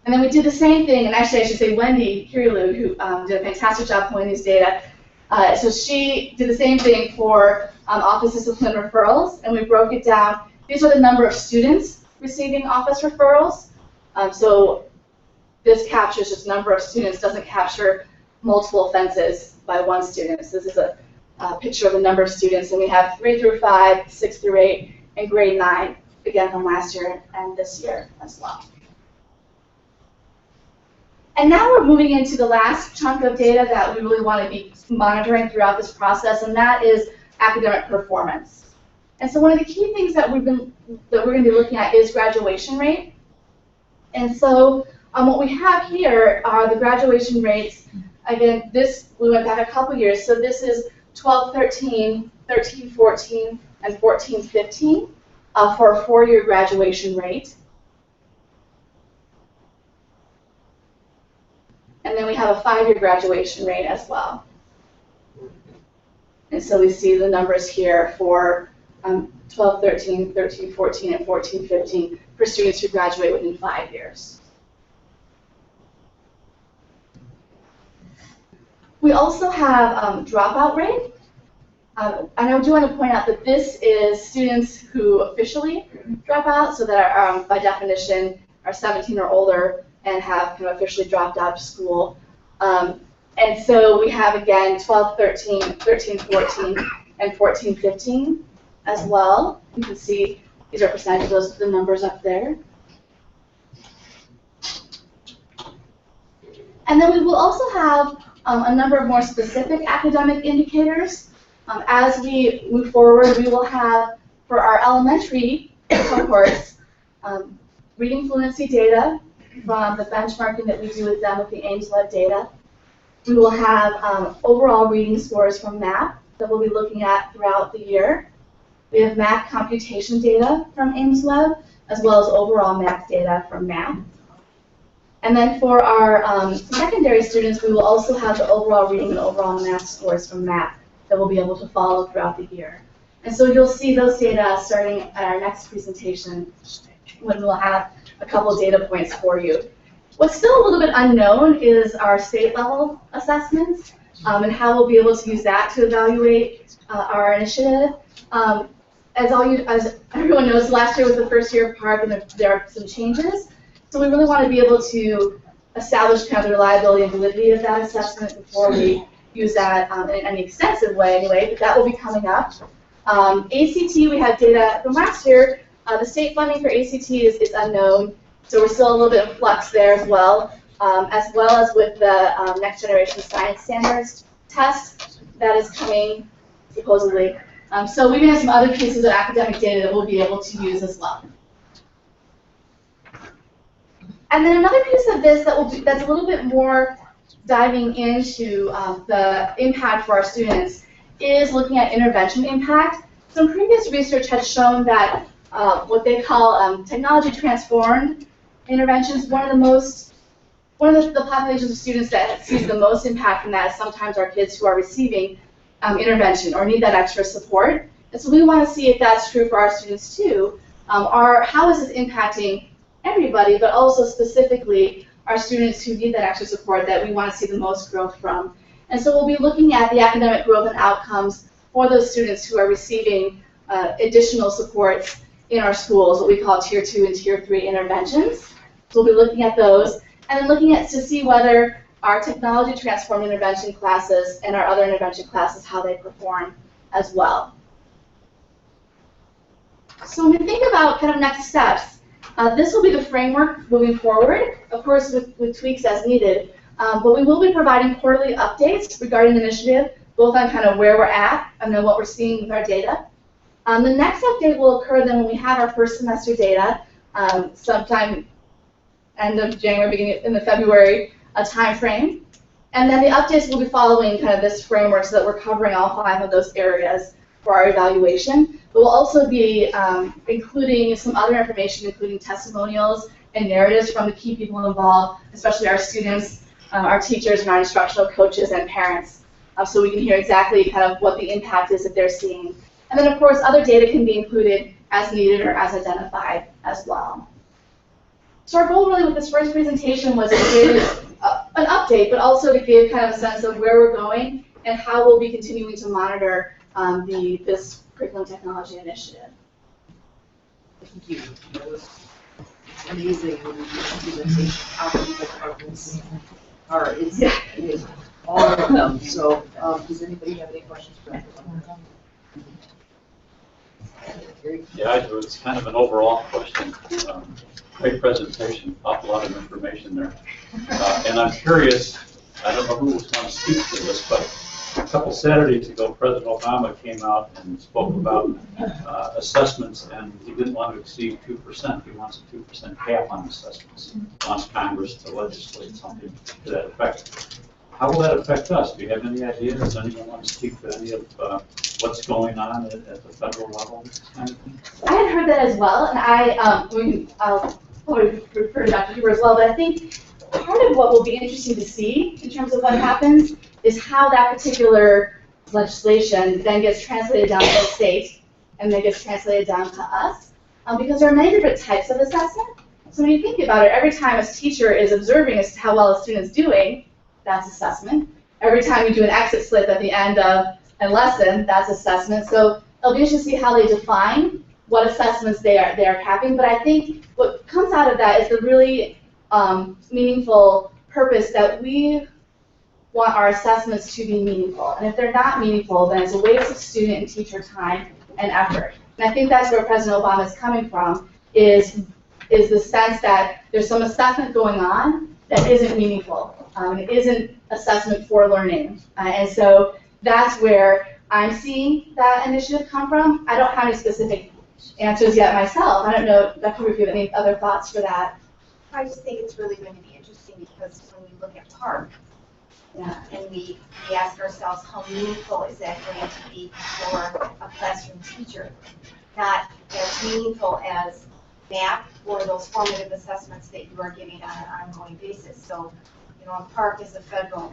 And then we did the same thing, and actually I should say Wendy Kirilu, who did a fantastic job pulling these data. So she did the same thing for office discipline referrals, and we broke it down. These are the number of students receiving office referrals. So this captures just number of students, doesn't capture multiple offenses by one student. So this is a picture of the number of students, and we have 3 through 5, 6 through 8, and grade 9, again from last year and this year as well. And now we're moving into the last chunk of data that we really want to be monitoring throughout this process, and that is academic performance. And so one of the key things that we're going to be looking at is graduation rate. And so what we have here are the graduation rates. Again, we went back a couple years, so this is 12-13, 13-14, and 14-15 for a 4-year graduation rate. And then we have a 5-year graduation rate as well. And so we see the numbers here for 12-13, 13-14, and 14-15 for students who graduate within 5 years. We also have dropout rate. And I do want to point out that this is students who officially drop out, so that are, by definition, are 17 or older and have kind of officially dropped out of school. And so we have, again, 12-13, 13-14, and 14-15 as well. You can see these are percentages, those are the numbers up there. And then we will also have a number of more specific academic indicators. As we move forward, we will have, for our elementary cohorts, reading fluency data from the benchmarking that we do with them with the Ames-led data. We will have overall reading scores from MAP that we'll be looking at throughout the year. We have MAP computation data from Ames-led, as well as overall MAP data from MAP. And then for our secondary students, we will also have the overall reading and overall math scores from MAP that we'll be able to follow throughout the year. And so you'll see those data starting at our next presentation, when we'll have a couple data points for you. What's still a little bit unknown is our state level assessments and how we'll be able to use that to evaluate our initiative. As everyone knows, last year was the first year of PARC, and there are some changes. So we really want to be able to establish kind of the reliability and validity of that assessment before we use that in any extensive way anyway, but that will be coming up. ACT, we have data from last year. The state funding for ACT is unknown, so we're still a little bit in flux there as well as with the Next Generation Science Standards test that is coming, supposedly. So we may have some other pieces of academic data that we'll be able to use as well. And then another piece of this that's a little bit more diving into the impact for our students is looking at intervention impact. Some previous research has shown that what they call technology transformed interventions, one of the populations of students that sees the most impact from that is sometimes our kids who are receiving intervention or need that extra support. And so we want to see if that's true for our students too. How is this impacting everybody, but also specifically our students who need that extra support that we want to see the most growth from. And so we'll be looking at the academic growth and outcomes for those students who are receiving additional supports in our schools, what we call Tier 2 and Tier 3 interventions. So we'll be looking at those, and then looking at to see whether our technology transformed intervention classes and our other intervention classes, how they perform as well. So when we think about kind of next steps, this will be the framework moving forward, of course with tweaks as needed, but we will be providing quarterly updates regarding the initiative, both on kind of where we're at and then what we're seeing with our data. The next update will occur then when we have our first semester data, sometime end of January, beginning in the February time frame. And then the updates will be following kind of this framework so that we're covering all 5 of those areas for our evaluation. But we'll also be including some other information, including testimonials and narratives from the key people involved, especially our students, our teachers, and our instructional coaches and parents, so we can hear exactly kind of what the impact is that they're seeing. And then, of course, other data can be included as needed or as identified as well. So our goal really with this first presentation was to give an update, but also to give kind of a sense of where we're going and how we'll be continuing to monitor this curriculum technology initiative. Thank you. That was amazing presentation. How many departments are it's all of them. So does anybody have any questions for us? Yeah, I do. It's kind of an overall question. Great presentation, awful lot of information there. And I'm curious, I don't know who was going to speak to this, but a couple Saturdays ago, President Obama came out and spoke about assessments, and he didn't want to exceed 2%. He wants a 2% cap on assessments. He wants Congress to legislate something to that effect. How will that affect us? Do you have any idea? Does anyone want to speak to any of what's going on at the federal level? This kind of thing? I had heard that as well, and I'll probably refer to Dr. Huber as well, but I think part of what will be interesting to see in terms of what happens is how that particular legislation then gets translated down to the state and then gets translated down to us, because there are many different types of assessment. So when you think about it, every time a teacher is observing as to how well a student is doing, that's assessment. Every time you do an exit slip at the end of a lesson, that's assessment. So it'll be interesting to see how they define what assessments they are capping. But I think what comes out of that is the really meaningful purpose that we want our assessments to be meaningful. And if they're not meaningful, then it's a waste of student and teacher time and effort. And I think that's where President Obama is coming from, is the sense that there's some assessment going on that isn't meaningful. It isn't assessment for learning. And so that's where I'm seeing that initiative come from. I don't have any specific answers yet myself. I don't know, Dr. Huber, if you have any other thoughts for that. I just think it's really going to be interesting because when we look at PARC, and we ask ourselves how meaningful is that going to be for a classroom teacher? Not as meaningful as MAP or those formative assessments that you are giving on an ongoing basis. So, you know, PARC is a federal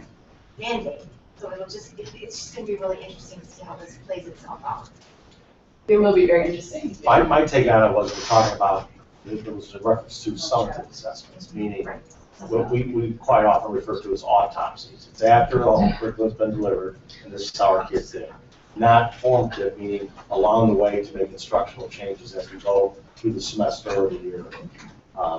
mandate, so it's just going to be really interesting to see how this plays itself out. It will be very interesting. My take on it was we're talking about, there was a reference to summative assessments, meaning what we quite often refer to as autopsies. It's after all the curriculum's been delivered, and this is how our kids did. Not formative, meaning along the way to make instructional changes as we go through the semester or the year.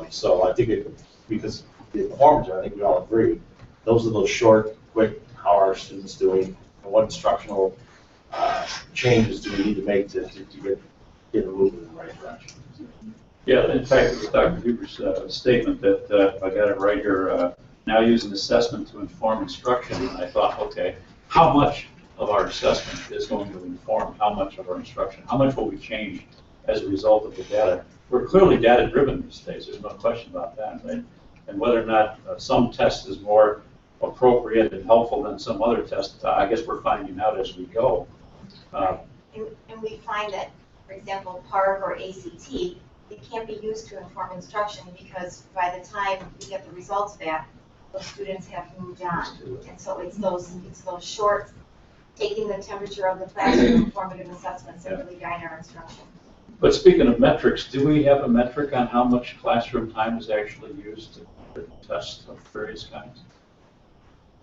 So I think because the formative, I think we all agree, those are those short, quick, how are our students doing, and what instructional changes do we need to make to get them moving in the right direction. Yeah, in fact, it was Dr. Huber's statement that I got it right here, now using assessment to inform instruction, and I thought, okay, how much of our assessment is going to inform how much of our instruction? How much will we change as a result of the data? We're clearly data-driven these days, there's no question about that, right? And whether or not some test is more appropriate and helpful than some other test, I guess we're finding out as we go. And we find that, for example, PARC or ACT, it can't be used to inform instruction because by the time we get the results back, those students have moved on. And so it's those short, taking the temperature of the classroom, informative assessments that really guide our instruction. But speaking of metrics, do we have a metric on how much classroom time is actually used to test of various kinds?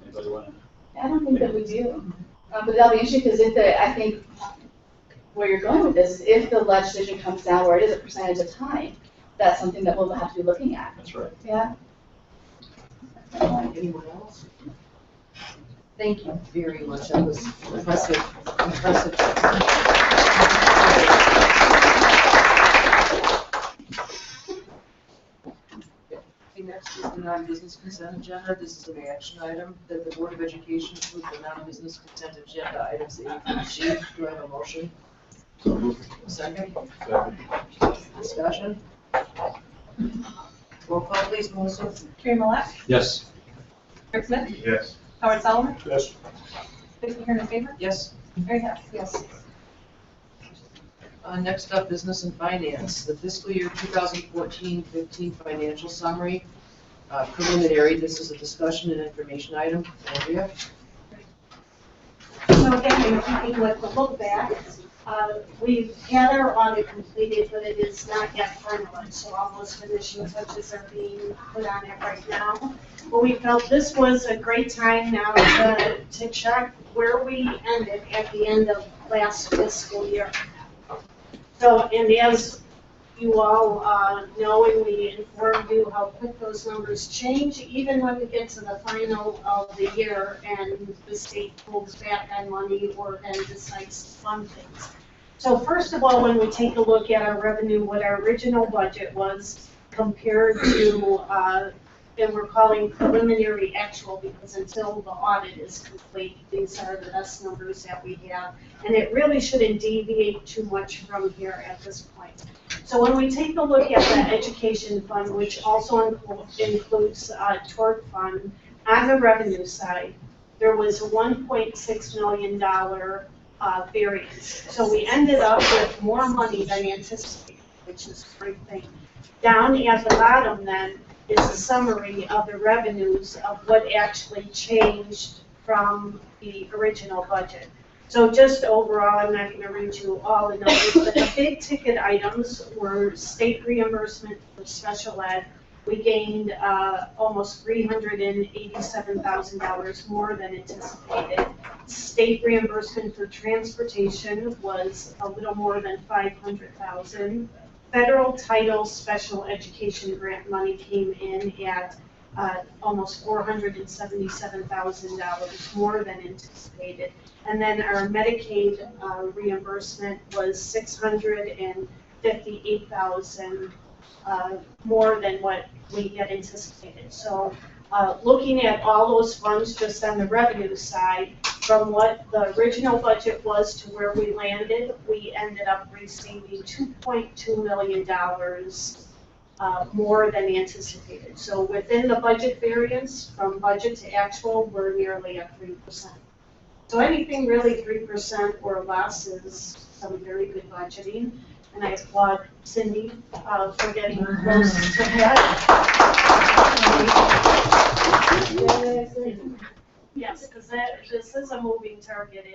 Anybody want to? I don't think that we do. But that'll be interesting because I think where you're going with this, if the legislation comes down where it is a percentage of time, that's something that we'll have to be looking at. That's right. Yeah. Anyone else? Thank you very much. That was impressive. Impressive. Okay, next is the non-business consent agenda. This is an action item that the Board of Education approved the non-business consent agenda items A through G. Do I have a motion? Second? Discussion? Roll call, please, Melissa. Carrie Millett, Yes. Rick Smith, Yes. Howard Solomon? Yes. Vicki Hearn in favor? Yes. Mary Hess? Yes. Next up, business and finance, the fiscal year 2014-15 financial summary, preliminary. This is a discussion and information item. Andrea? So again, in keeping with the look back, we've had our audit completed, but it is not yet finalized, so all those finishing touches are being put on it right now. But we felt this was a great time now to check where we ended at the end of last fiscal year. So, and as you all know, and we informed you how quick those numbers change, even when we get to the final of the year and the state pulls back on money or then decides to fund things. So first of all, when we take a look at our revenue, what our original budget was compared to, and we're calling preliminary actual because until the audit is complete, these are the best numbers that we have. And it really shouldn't deviate too much from here at this point. So when we take a look at the education fund, which also includes tort fund, on the revenue side, there was a $1.6 million variance. So we ended up with more money than anticipated, which is a great thing. Down at the bottom then is a summary of the revenues of what actually changed from the original budget. So just overall, I'm not going to read you all the numbers, but the big ticket items were state reimbursement for special ed. We gained almost $387,000 more than anticipated. State reimbursement for transportation was a little more than $500,000. Federal title special education grant money came in at almost $477,000 more than anticipated. And then our Medicaid reimbursement was $658,000 more than what we had anticipated. So looking at all those funds just on the revenue side, from what the original budget was to where we landed, we ended up receiving $2.2 million more than anticipated. So within the budget variance, from budget to actual, we're nearly at 3%. So anything really 3% or less is some very good budgeting. And I applaud Cindy for getting close to that. Yes, because this is a moving target,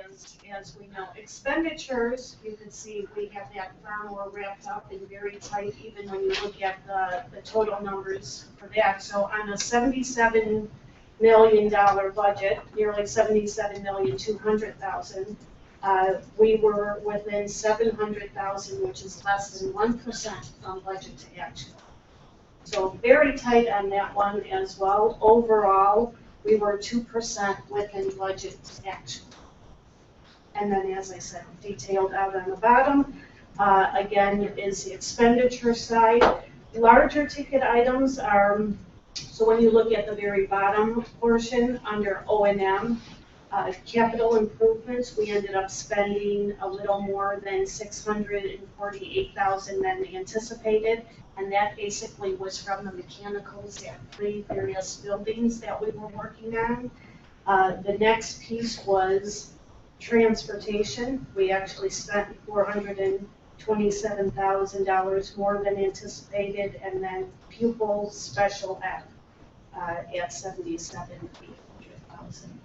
as we know. Expenditures, you can see we have that far more wrapped up and very tight, even when you look at the total numbers for that. So on a $77 million budget, nearly $77,200,000, we were within $700,000, which is less than 1% from budget to actual. So very tight on that one as well. Overall, we were 2% within budget to actual. And then, as I said, detailed out on the bottom, again, is the expenditure side. Larger ticket items are, so when you look at the very bottom portion under O&M, capital improvements, we ended up spending a little more than $648,000 than anticipated, and that basically was from the mechanicals at 3 various buildings that we were working on. The next piece was transportation. We actually spent $427,000 more than anticipated, and then pupil special ed at $77,800,000.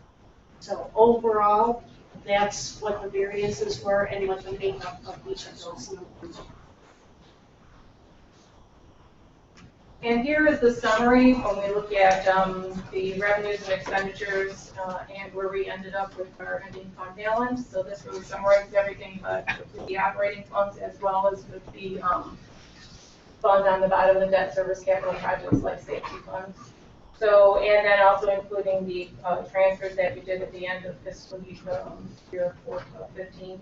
So overall, that's what the variances were and what the makeup of each of those numbers. And here is the summary when we look at the revenues and expenditures and where we ended up with our ending fund balance. So this really summarizes everything, but with the operating funds as well as with the funds on the bottom of the debt service capital projects like safety funds. So, and then also including the transfers that we did at the end of fiscal year 15.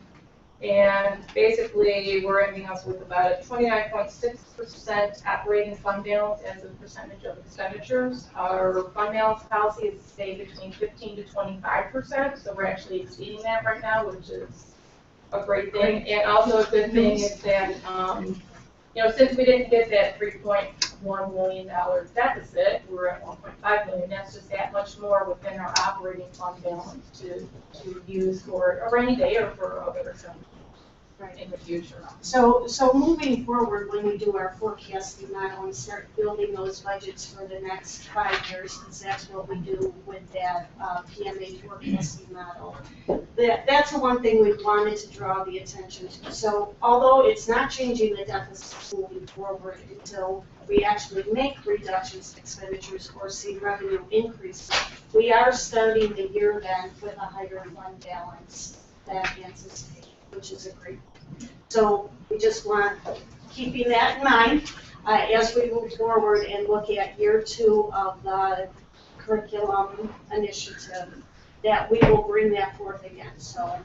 And basically, we're ending up with about a 29.6% operating fund balance as a percentage of expenditures. Our fund balance policy is to stay between 15 to 25%, so we're actually exceeding that right now, which is a great thing. And also a good thing is that, since we didn't get that 3.5 $1 million deficit, we're at 1.5 million. That's just that much more within our operating fund balance to use for a rainy day or for other things in the future. So moving forward, when we do our forecasting model and start building those budgets for the next 5 years, because that's what we do with that PMA forecasting model, that's the one thing we wanted to draw the attention to. So although it's not changing the deficit moving forward until we actually make reductions in expenditures or see revenue increases, we are starting the year then with a higher fund balance than anticipated, which is a great thing. So we just want, keeping that in mind, as we move forward and look at year 2 of the curriculum initiative, that we will bring that forth again. So,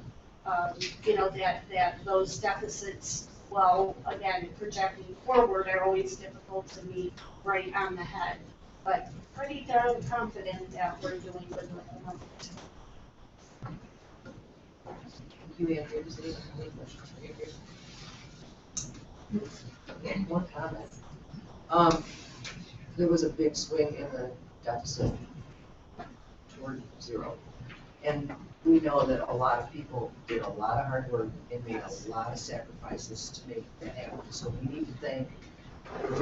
that those deficits, well, again, projecting forward are always difficult to meet right on the head, but pretty darn confident that we're doing good with the numbers. Thank you, Andrew. Does anyone have any questions for Andrew? Okay, one comment. There was a big swing in the deficit toward 0. And we know that a lot of people did a lot of hard work and made a lot of sacrifices to make that happen. So we need to thank the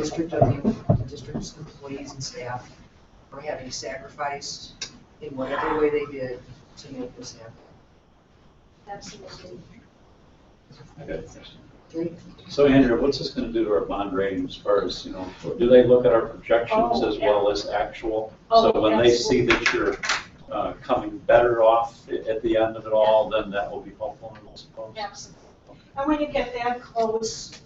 district's employees and staff for having sacrificed in whatever way they did to make this happen. Absolutely. I got a question. Okay? So Andrew, what's this going to do to our bond rating as far as, do they look at our projections as well as actual? So when they see that you're coming better off at the end of it all, then that will be helpful, I suppose? Absolutely. And when you get that close,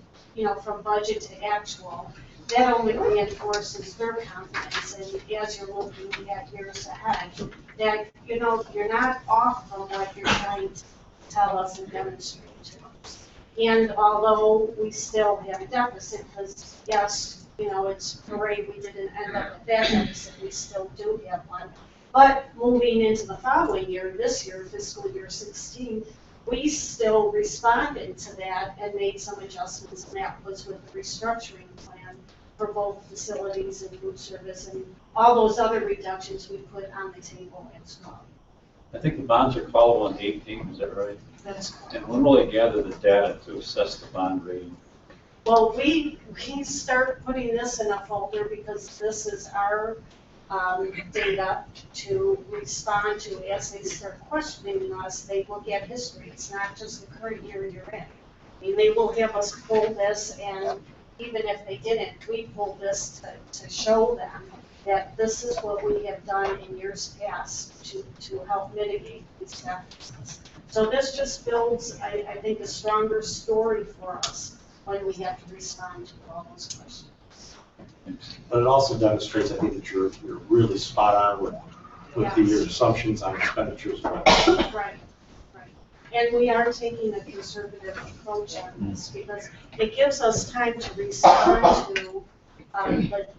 from budget to actual, that only reinforces their confidence, and as you're looking at years ahead, that, you're not off from what you're trying to tell us and demonstrate to us. And although we still have a deficit, because yes, it's great we didn't end up with that deficit, we still do have one. But moving into the following year, this year, fiscal year 16, we still responded to that and made some adjustments, and that was with the restructuring plan for both facilities and food service and all those other reductions we put on the table as well. I think the bonds are callable in 18, is that right? That's correct. And when will they gather the data to assess the bond rating? Well, we start putting this in a folder because this is our data to respond to as they start questioning us. They look at history. It's not just the current year you're in. I mean, they will have us pull this, and even if they didn't, we pull this to show them that this is what we have done in years past to help mitigate these factors. So this just builds, I think, a stronger story for us when we have to respond to all those questions. But it also demonstrates, I think, that you're really spot on with your assumptions on expenditures. Right. And we are taking a conservative approach on this because it gives us time to respond to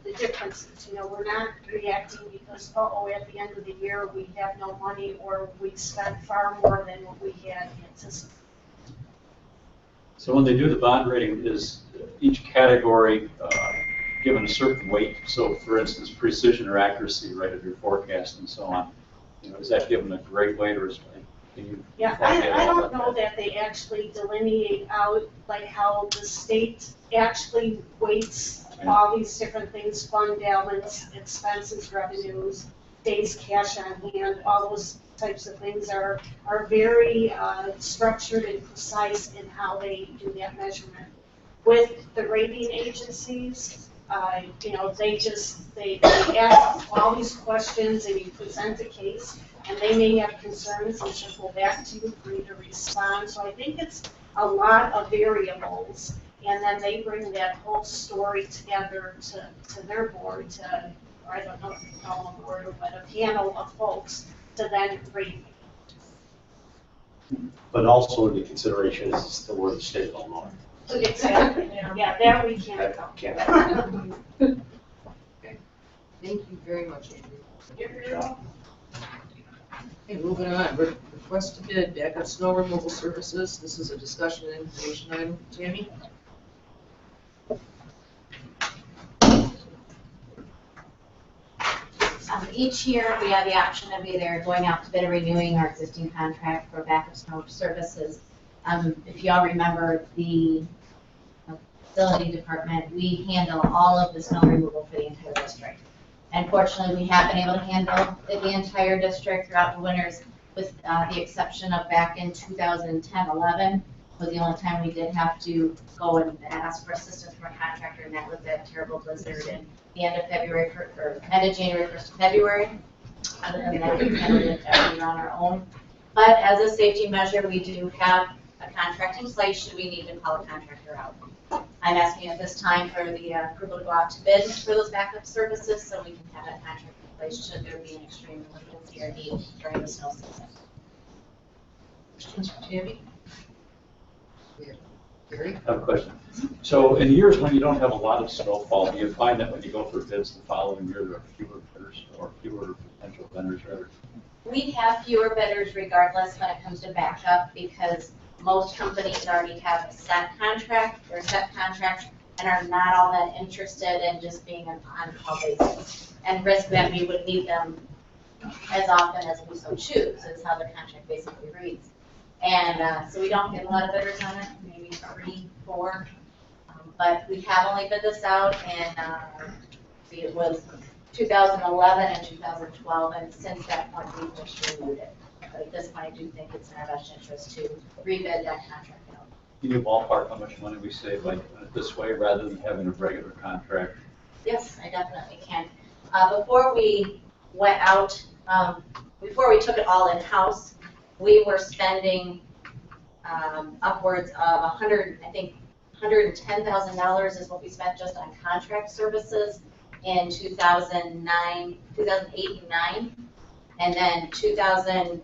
the differences. We're not reacting because, at the end of the year, we have no money or we spent far more than what we had anticipated. So when they do the bond rating, is each category given a certain weight? So for instance, precision or accuracy, right, of your forecast and so on. Is that given a great weight, or is Yeah, I don't know that they actually delineate out like how the state actually weights all these different things: fund balance, expenses, revenues, days cash on hand. All those types of things are very structured and precise in how they do that measurement. With the rating agencies, they ask all these questions and you present a case, and they may have concerns and circle back to you for you to respond. So I think it's a lot of variables, and then they bring that whole story together to their board, I don't know if you call them a board, but a panel of folks to then rate. But also the consideration is still where the state of Illinois. Exactly. Yeah, that we can't go. Thank you very much, Andrew. Okay, moving on. Request to bid backup snow removal services. This is a discussion and information item. Tammy? Each year, we have the option of either going out to bid or renewing our existing contract for backup snow services. If y'all remember, the facility department, we handle all of the snow removal for the entire district. And fortunately, we have been able to handle the entire district throughout the winters, with the exception of back in 2010-11, was the only time we did have to go and ask for assistance from a contractor, and that was that terrible blizzard in the end of February, or end of January, 1st of February. Other than that, we handled it every year on our own. But as a safety measure, we do have a contract in place should we need to call a contractor out. I'm asking at this time for the approval to go out to bid for those backup services so we can have that contract in place should there be an extreme emergency or need during the snow season. Questions for Tammy? Gary? I have a question. So in years when you don't have a lot of snowfall, do you find that when you go for bids the following year, there are fewer bidders or fewer potential vendors rather? We have fewer bidders regardless when it comes to backup because most companies already have a set contract or set contract and are not all that interested in just being an on-call basis and risk that we would need them as often as we so choose, is how the contract basically reads. And so we don't get a lot of bidders on it, maybe 3, 4, but we have only bid this out and it was 2011 and 2012, and since that point we've just renewed it. But at this point, I do think it's in our best interest to rebid that contract out. Can you ballpark how much money we save by doing it this way rather than having a regular contract? Yes, I definitely can. Before we went out, before we took it all in-house, we were spending upwards of $110,000 is what we spent just on contract services in 2008 and 9, and then 2000.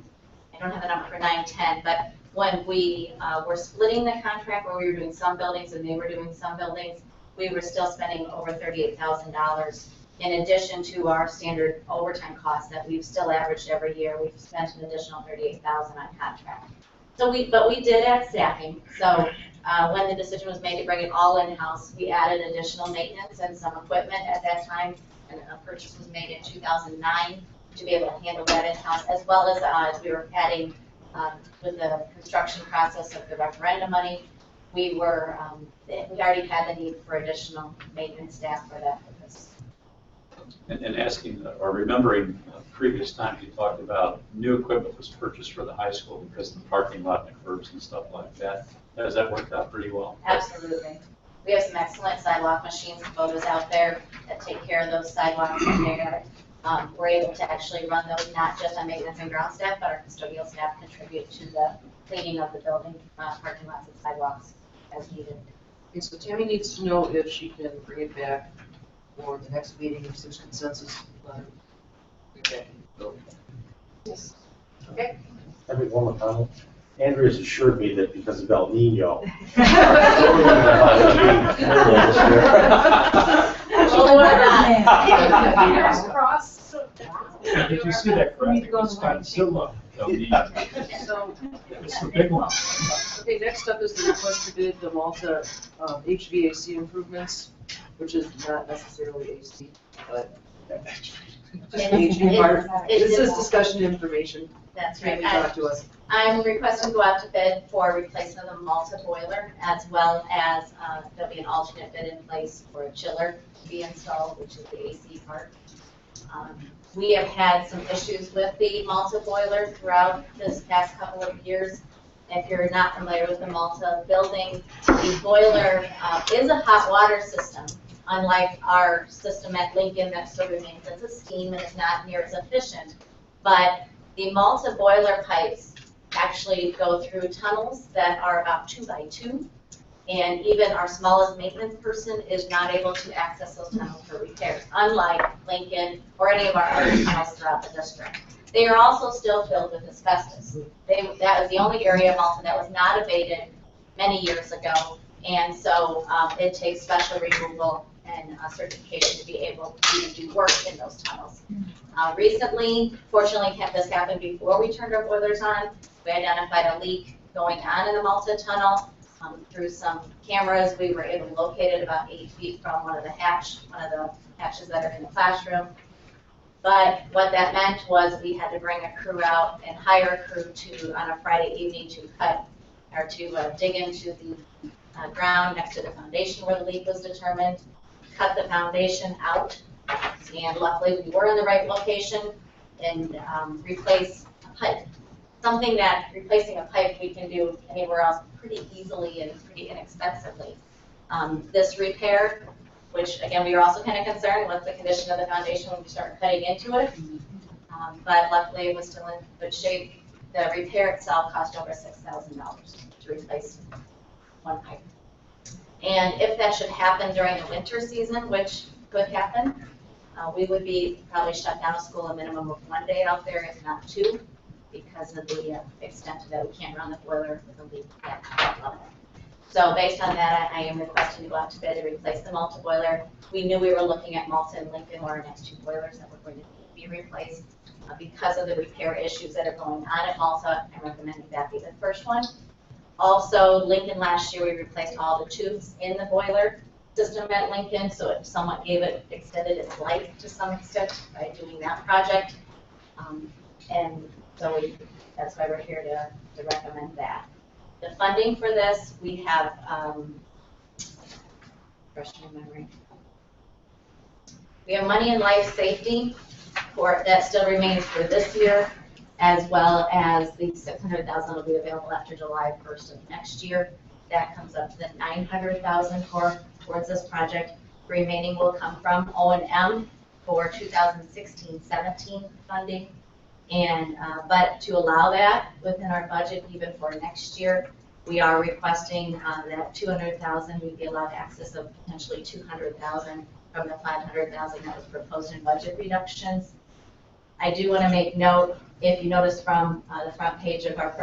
I don't have the number for 9-10, but when we were splitting the contract where we were doing some buildings and they were doing some buildings, we were still spending over $38,000 in addition to our standard overtime costs that we've still averaged every year. We've spent an additional $38,000 on contract. So but we did add staffing. So when the decision was made to bring it all in-house, we added additional maintenance and some equipment at that time, and a purchase was made in 2009 to be able to handle that in-house, as well as we were adding with the construction process of the referendum money, we already had the need for additional maintenance staff for that purpose. And asking or remembering previous times you talked about new equipment was purchased for the high school because of the parking lot and the curbs and stuff like that. Has that worked out pretty well? Absolutely. We have some excellent sidewalk machines and photos out there that take care of those sidewalks in there. We're able to actually run those not just on maintenance and ground staff, but our custodial staff contribute to the cleaning of the building, parking lots and sidewalks as needed. Okay, so Tammy needs to know if she can bring it back for the next meeting, if there's consensus. Okay. Yes. Okay. I make one more comment. Andrea's assured me that because of El Nino. Did you see that graphic? It's Godzilla. So, It's the big one. okay, next up is the request to bid the Malta HVAC improvements, which is not necessarily AC, but just the HV part. This is discussion information. That's right. Tammy, talk to us. I'm requesting to go out to bid for replacement of the Malta boiler, as well as there'll be an alternate bid in place for a chiller to be installed, which is the AC part. We have had some issues with the Malta boiler throughout this past couple of years. If you're not familiar with the Malta building, the boiler is a hot water system, unlike our system at Lincoln that still remains as a steam and is not near as efficient. But the Malta boiler pipes actually go through tunnels that are about 2 by 2, and even our smallest maintenance person is not able to access those tunnels for repairs, unlike Lincoln or any of our other tunnels throughout the district. They are also still filled with asbestos. That was the only area of Malta that was not abated many years ago, and so it takes special removal and certification to be able to even do work in those tunnels. Recently, fortunately, this happened before we turned our boilers on. We identified a leak going on in the Malta tunnel. Through some cameras, we were able to locate it about 8 feet from one of the hatches that are in the classroom. But what that meant was we had to bring a crew out and hire a crew on a Friday evening to cut, or to dig into the ground next to the foundation where the leak was determined, cut the foundation out, and luckily we were in the right location, and replace a pipe. Something that replacing a pipe we can do anywhere else pretty easily and pretty inexpensively. This repair, which again we were also kind of concerned with the condition of the foundation when we started cutting into it, but luckily it was still in good shape. The repair itself cost over $6,000 to replace one pipe. And if that should happen during the winter season, which could happen, we would be probably shut down school a minimum of 1 day out there, if not 2, because of the extent that we can't run the boiler with a leak at that level. So based on that, I am requesting to go out to bid to replace the Malta boiler. We knew we were looking at Malta and Lincoln were our next 2 boilers that were going to be replaced. Because of the repair issues that are going on at Malta, I'm recommending that be the first one. Also, Lincoln last year, we replaced all the tubes in the boiler system at Lincoln, so it somewhat extended its life to some extent by doing that project. And so that's why we're here to recommend that. The funding for this, we have, fresh my memory. We have money in life safety that still remains for this year, as well as the $600,000 will be available after July 1st of next year. That comes up to the $900,000 towards this project. The remaining will come from O&M for 2016-17 funding. And but to allow that within our budget, even for next year, we are requesting that $200,000 we'd be allowed access of potentially $200,000 from the $500,000 that was proposed in budget reductions. I do want to make note, if you notice from the front page of our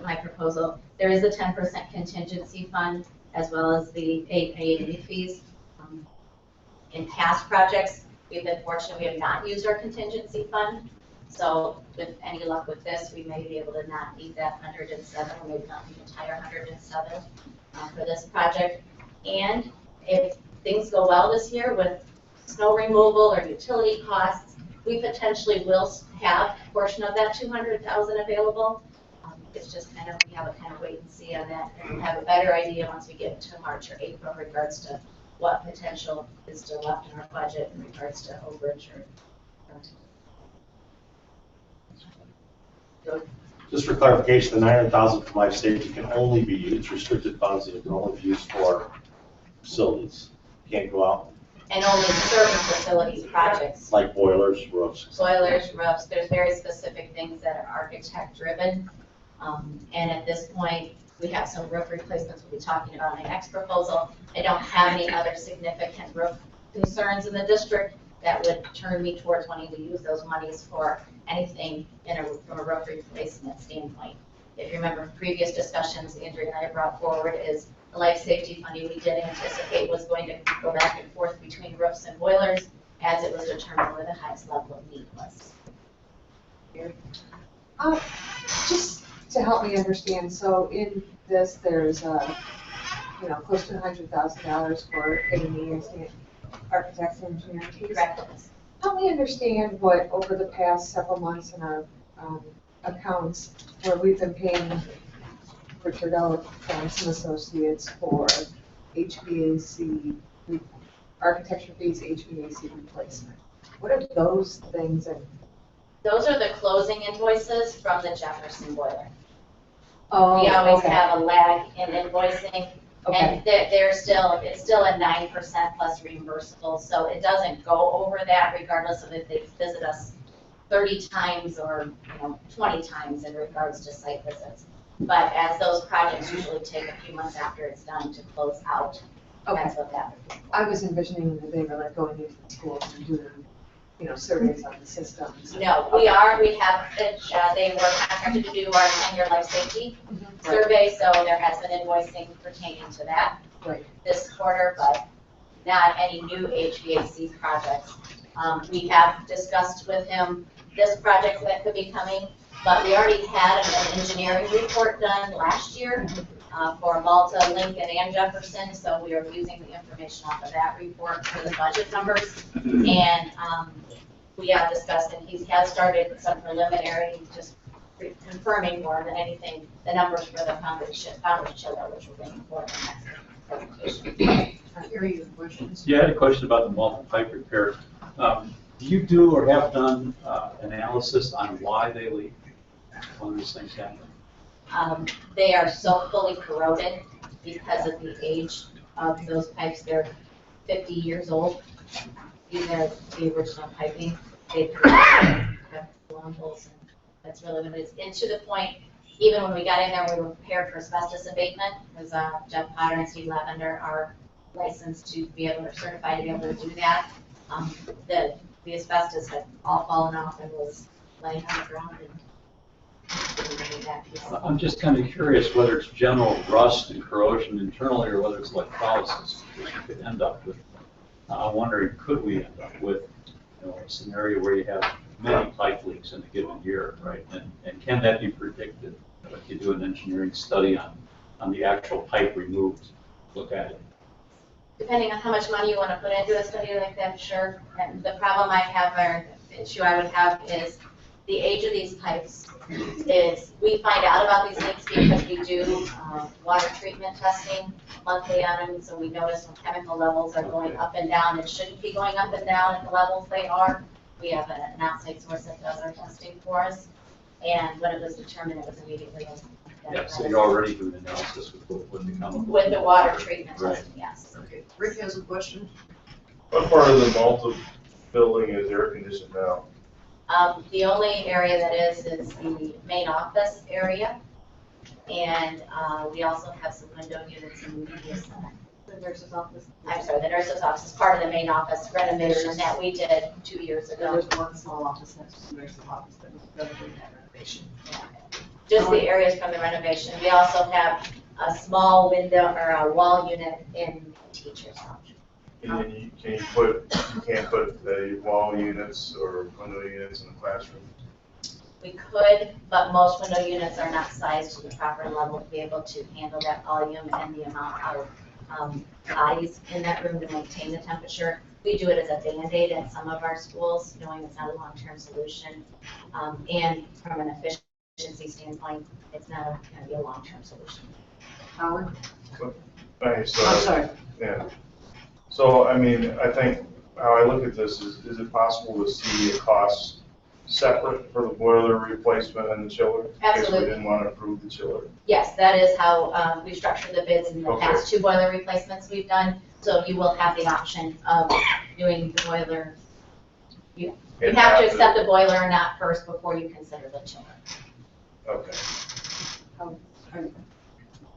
my proposal, there is a 10% contingency fund as well as the A&E fees. In past projects, we've been fortunate we have not used our contingency fund. So with any luck with this, we may be able to not need that 107, or maybe not the entire 107 for this project. And if things go well this year with snow removal or utility costs, we potentially will have a portion of that 200,000 available. It's just kind of, we have a kind of wait and see on that, and we'll have a better idea once we get into March or April in regards to what potential is still left in our budget in regards to overage or. Just for clarification, the $900,000 for life safety can only be used, restricted funds, and it can only be used for facilities. Can't go out. And only certain facilities projects. Like boilers, roofs. Boilers, roofs, there's very specific things that are architect driven. And at this point, we have some roof replacements we'll be talking about in the next proposal. I don't have any other significant roof concerns in the district that would turn me towards wanting to use those monies for anything from a roof replacement standpoint. If you remember from previous discussions Andrea and I brought forward is the life safety funding we did anticipate was going to go back and forth between roofs and boilers as it was determined where the highest level of need was. Here. Just to help me understand, so in this there's close to $100,000 for A&E, architects and engineering fees. Correct. Help me understand what over the past several months in our accounts where we've been paying Richard L. Johnson Associates for HVAC, architecture fees, HVAC replacement. What are those things? And those are the closing invoices from the Jefferson boiler. oh, We always okay. have a lag in invoicing. Okay. And it's still a 9% plus reimbursable, so it doesn't go over that regardless of if they visit us 30 times or 20 times in regards to site visits. But as those projects usually take a few months after it's done to close out, Okay. that's what that would be. I was envisioning that they were like going into the schools and doing, surveys on the systems. No, they were contracted to do our 10-year life safety survey, so there has been invoicing pertaining to that Right. this quarter, but not any new HVAC projects. We have discussed with him this project that could be coming, but we already had an engineering report done last year for Malta, Lincoln, and Jefferson, so we are using the information off of that report for the budget numbers. And we have discussed, and he has started some preliminary, just confirming more than anything, the numbers for the founders chiller, which we're waiting for the next presentation. Any questions? Yeah, I had a question about the multi-pipe repair. Do you do or have done analysis on why they leak when these things happen? They are so fully corroded because of the age of those pipes. They're 50 years old. These are the original piping. They have long holes, and that's really what it is. And to the point, even when we got in there, we were prepared for asbestos abatement, because Jeff Potter and Steve Lavender are licensed to be able to, certified to be able to do that. The asbestos had all fallen off and was laying on the ground, and didn't bring it back. I'm just kind of curious whether it's general rust and corrosion internally or whether it's electrolysis. Because you could end up with, I'm wondering, could we end up with a scenario where you have many pipe leaks in a given year, right? And can that be predicted? If you do an engineering study on the actual pipe removed, look at it. Depending on how much money you want to put into a study like that, sure. And the problem I have, or the issue I would have, is the age of these pipes. Is we find out about these leaks because we do water treatment testing monthly on them, so we notice when chemical levels are going up and down and shouldn't be going up and down at the levels they are. We have an outside source that does our testing for us, and when it was determined, it was immediately. Yeah, so you're already doing analysis with the chemical. With the water treatment Right. testing, yes. Okay, Rick has a question. What part of the Malta building is air conditioned now? The only area that is the main office area, and we also have some window units in the media center. The nurse's office. I'm sorry, the nurse's office is part of the main office renovation that we did 2 years ago. There's one small office next to the nurse's office that was better than that renovation. Just the areas from the renovation. We also have a small window or a wall unit in the teacher's lounge. And then you can't put the wall units or window units in the classroom? We could, but most window units are not sized to the proper level to be able to handle that volume and the amount of bodies in that room to maintain the temperature. We do it as a Band-Aid at some of our schools, knowing it's not a long-term solution. And from an efficiency standpoint, it's not going to be a long-term solution. Howard? Thanks. I'm sorry. Yeah. So, I mean, I think how I look at this is it possible to see a cost separate for the boiler replacement and the chiller? Absolutely. Because we didn't want to approve the chiller. Yes, that is how we structured the bids in the past 2 boiler replacements we've done. So you will have the option of doing the boiler. You have to accept the boiler or not first before you consider the chiller. Okay.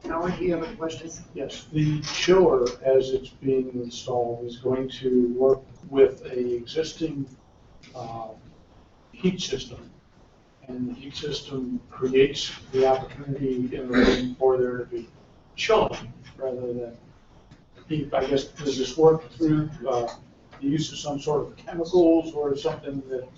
Howard, do you have a question? Yes, the chiller, as it's being installed, is going to work with a existing heat system. And the heat system creates the opportunity in the room for there to be chilling rather than heat. I guess, does this work through the use of some sort of chemicals or something that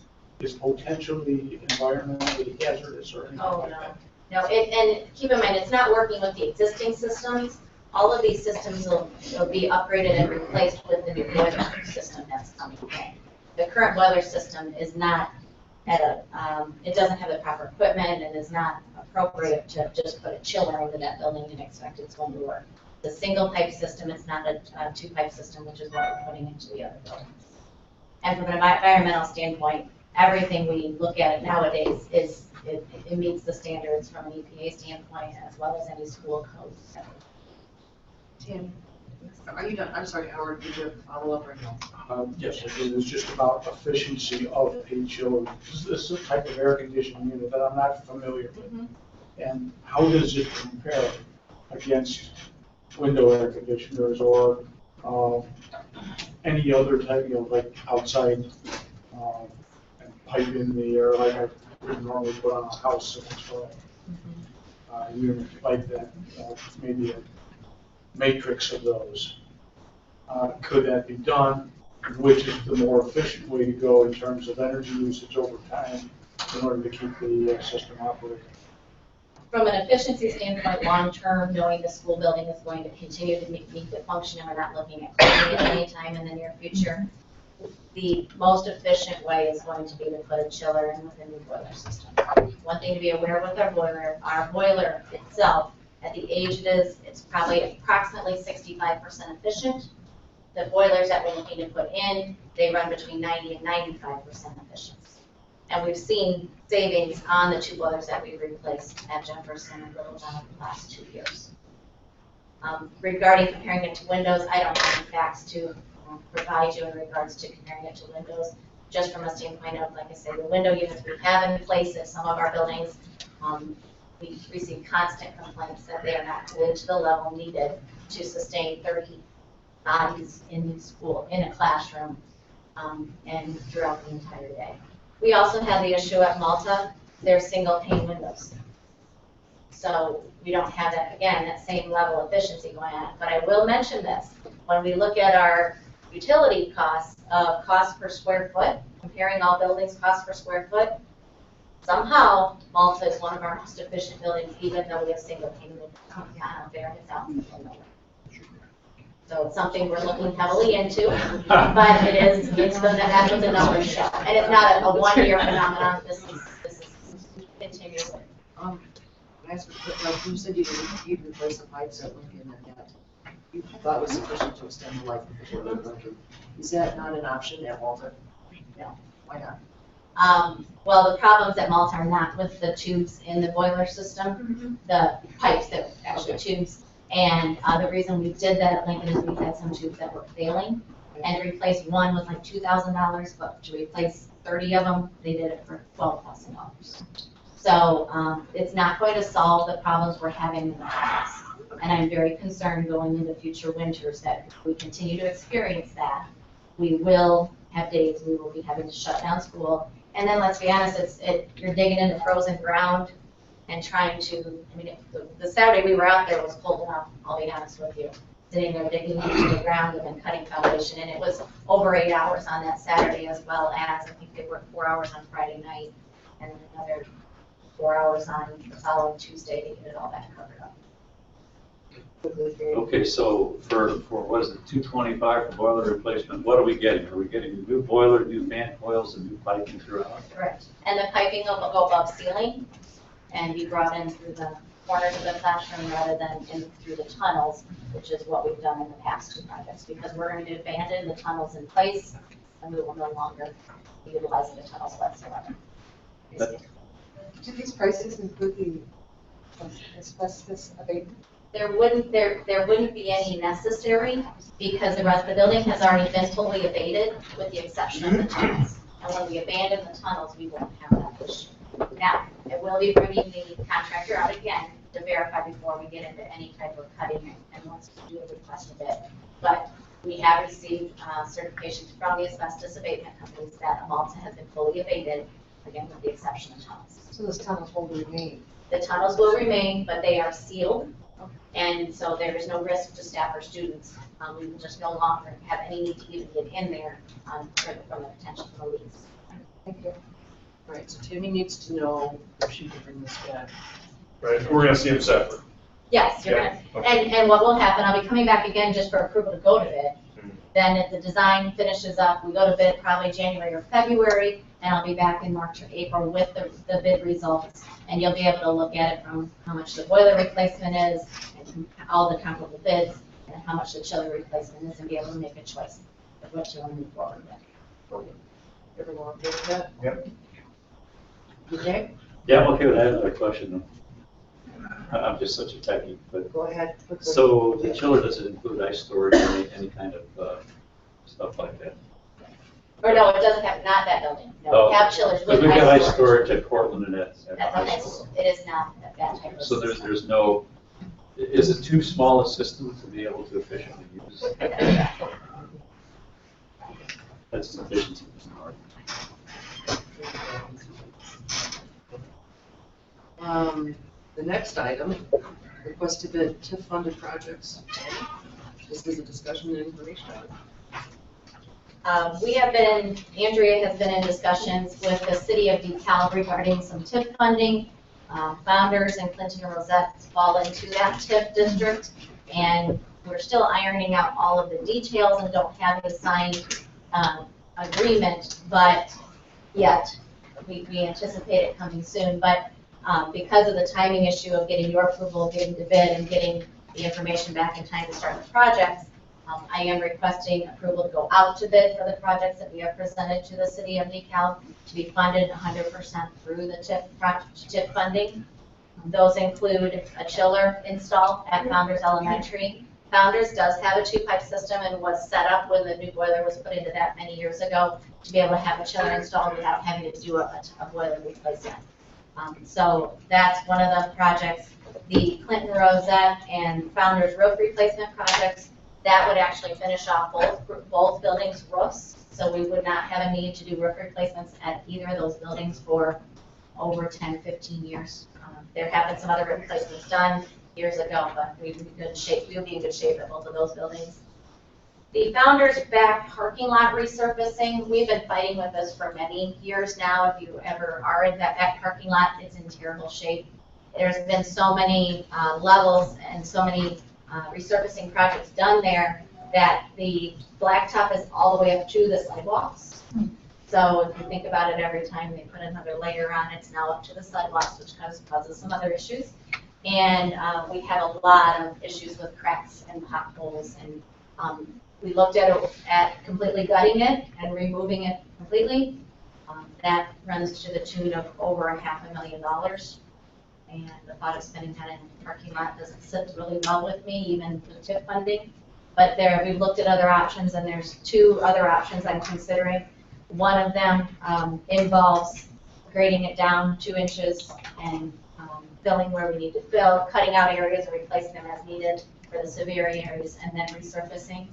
is potentially environmentally hazardous or anything like that? No, and keep in mind, it's not working with the existing systems. All of these systems will be upgraded and replaced with the new boiler system that's coming in. The current boiler system is not at it doesn't have the proper equipment and is not appropriate to just put a chiller over that building and expect it's going to work. The single pipe system is not a 2-pipe system, which is what we're putting into the other buildings. And from an environmental standpoint, everything we look at nowadays it meets the standards from an EPA standpoint as well as any school codes. Tim, are you done? I'm sorry, Howard, did you follow up or no? Yes, it was just about efficiency of a chiller. This is a type of air conditioning unit that I'm not familiar with. And how does it compare against window air conditioners or any other type, like outside pipe in the air, like I would normally put on a house if it's a unit like that, maybe a matrix of those. Could that be done? Which is the more efficient way to go in terms of energy usage over time in order to keep the system operating? From an efficiency standpoint, long-term, knowing the school building is going to continue to meet the function and we're not looking at closing it any time in the near future, the most efficient way is going to be to put a chiller in with a new boiler system. One thing to be aware with our boiler itself, at the age it is, it's probably approximately 65% efficient. The boilers that we're looking to put in, they run between 90 and 95% efficient. And we've seen savings on the 2 boilers that we replaced at Jefferson and Littleton in the last 2 years. Regarding comparing it to Windows, I don't have any facts to provide you in regards to comparing it to Windows, just from a standpoint of, like I say, the window units we have in place at some of our buildings, we receive constant complaints that they are not cooled to the level needed to sustain 30 bodies in school, in a classroom, and throughout the entire day. We also have the issue at Malta, they're single pane windows. So we don't have that, again, that same level of efficiency going on. But I will mention this, when we look at our utility costs of cost per square foot, comparing all buildings cost per square foot, somehow Malta is one of our most efficient buildings, even though we have single pane windows on fairness out in the middle of nowhere. So it's something we're looking heavily into, but it's going to happen with the numbers show. And it's not a one-year phenomenon, this is continuous. Can I ask a quick, like, you said you'd replace the pipes at Lincoln and that you thought was sufficient to extend the life of the boiler. Is that not an option at Malta? No. Why not? Well, the problems at Malta are not with the tubes in the boiler system, the pipes that are actually tubes. And the reason we did that at Lincoln is we had some tubes that were failing, and to replace one was like $2,000, but to replace 30 of them, they did it for $12,000. So it's not going to solve the problems we're having in the house. And I'm very concerned going into future winters that if we continue to experience that, we will have days we will be having to shut down school. And then let's be honest, you're digging into frozen ground and trying to, I mean, the Saturday we were out there was cold enough, I'll be honest with you. Sitting there digging into the ground and then cutting foundation, and it was over 8 hours on that Saturday, as well as, I think they worked 4 hours on Friday night, and then another 4 hours on the following Tuesday to get it all back covered up. Okay, so for what is it, $225 for boiler replacement, what are we getting? Are we getting a new boiler, new fan coils, and new piping throughout? Correct. And the piping will go above ceiling and be brought in through the corners of the classroom rather than in through the tunnels, which is what we've done in the past 2 projects, because we're going to abandon the tunnels in place and we will no longer be utilizing the tunnels whatsoever. Do these prices include the asbestos abatement? There wouldn't be any necessary, because the rest of the building has already been fully abated with the exception of the tunnels. And when we abandon the tunnels, we won't have that issue. Now, I will be bringing the contractor out again to verify before we get into any type of cutting and wants to do a request of it. But we have received certification from the asbestos abatement companies that Malta has been fully abated, again with the exception of tunnels. So those tunnels will remain? The tunnels will remain, but they are sealed, and so there is no risk to staff or students. We will just no longer have any need to even get in there from the potential for the leaks. Thank you. All right, so Tammy needs to know if she can bring this back. Right, we're gonna see them separate. Yes, you're Yeah, right. okay. And what will happen, I'll be coming back again just for approval to go to bid. Then if the design finishes up, we go to bid probably January or February, and I'll be back in March or April with the bid results. And you'll be able to look at it from how much the boiler replacement is, and all the comparable bids, and how much the chiller replacement is, and be able to make a choice of what you want to move forward with. Everyone okay with that? Yep. Okay, Yeah, I'm okay with that. I have another question. I'm just such a techie, but, go ahead. so the chiller, does it include ice storage or any kind of stuff like that? Or no, it doesn't have, not that building. No, Oh, we have chillers Because with we've got ice ice storage at Portland and at That's high okay. school. It is not that type of So system. there's no, is it too small a system to be able to efficiently use? That's an efficiency. The next item, request to bid TIF funded projects. This is a discussion and information item. We have been, Andrea has been in discussions with the city of DeKalb regarding some TIF funding. Founders and Clinton and Rosette fall into that TIF district, and we're still ironing out all of the details and don't have a signed agreement, but yet we anticipate it coming soon. But because of the timing issue of getting your approval, getting the bid, and getting the information back in time to start the projects, I am requesting approval to go out to bid for the projects that we have presented to the city of DeKalb to be funded 100% through the TIP funding. Those include a chiller install at Founders Elementary. Founders does have a 2-pipe system and was set up when the new boiler was put into that many years ago to be able to have a chiller installed without having to do a boiler replacement. So that's one of the projects. The Clinton Rosette and Founders roof replacement projects, that would actually finish off both buildings' roofs. So we would not have a need to do roof replacements at either of those buildings for over 10, 15 years. There have been some other replacements done years ago, but we'll be in good shape at both of those buildings. The Founders back parking lot resurfacing, we've been fighting with this for many years now. If you ever are in that back parking lot, it's in terrible shape. There's been so many levels and so many resurfacing projects done there that the blacktop is all the way up to the sidewalks. So if you think about it, every time they put another layer on, it's now up to the sidewalks, which causes some other issues. And we have a lot of issues with cracks and potholes. And we looked at completely gutting it and removing it completely. That runs to the tune of over $500,000. And the thought of spending that in the parking lot doesn't sit really well with me, even with TIP funding. But we've looked at other options, and there's 2 other options I'm considering. One of them involves grading it down 2 inches and filling where we need to fill, cutting out areas and replacing them as needed for the severe areas, and then resurfacing.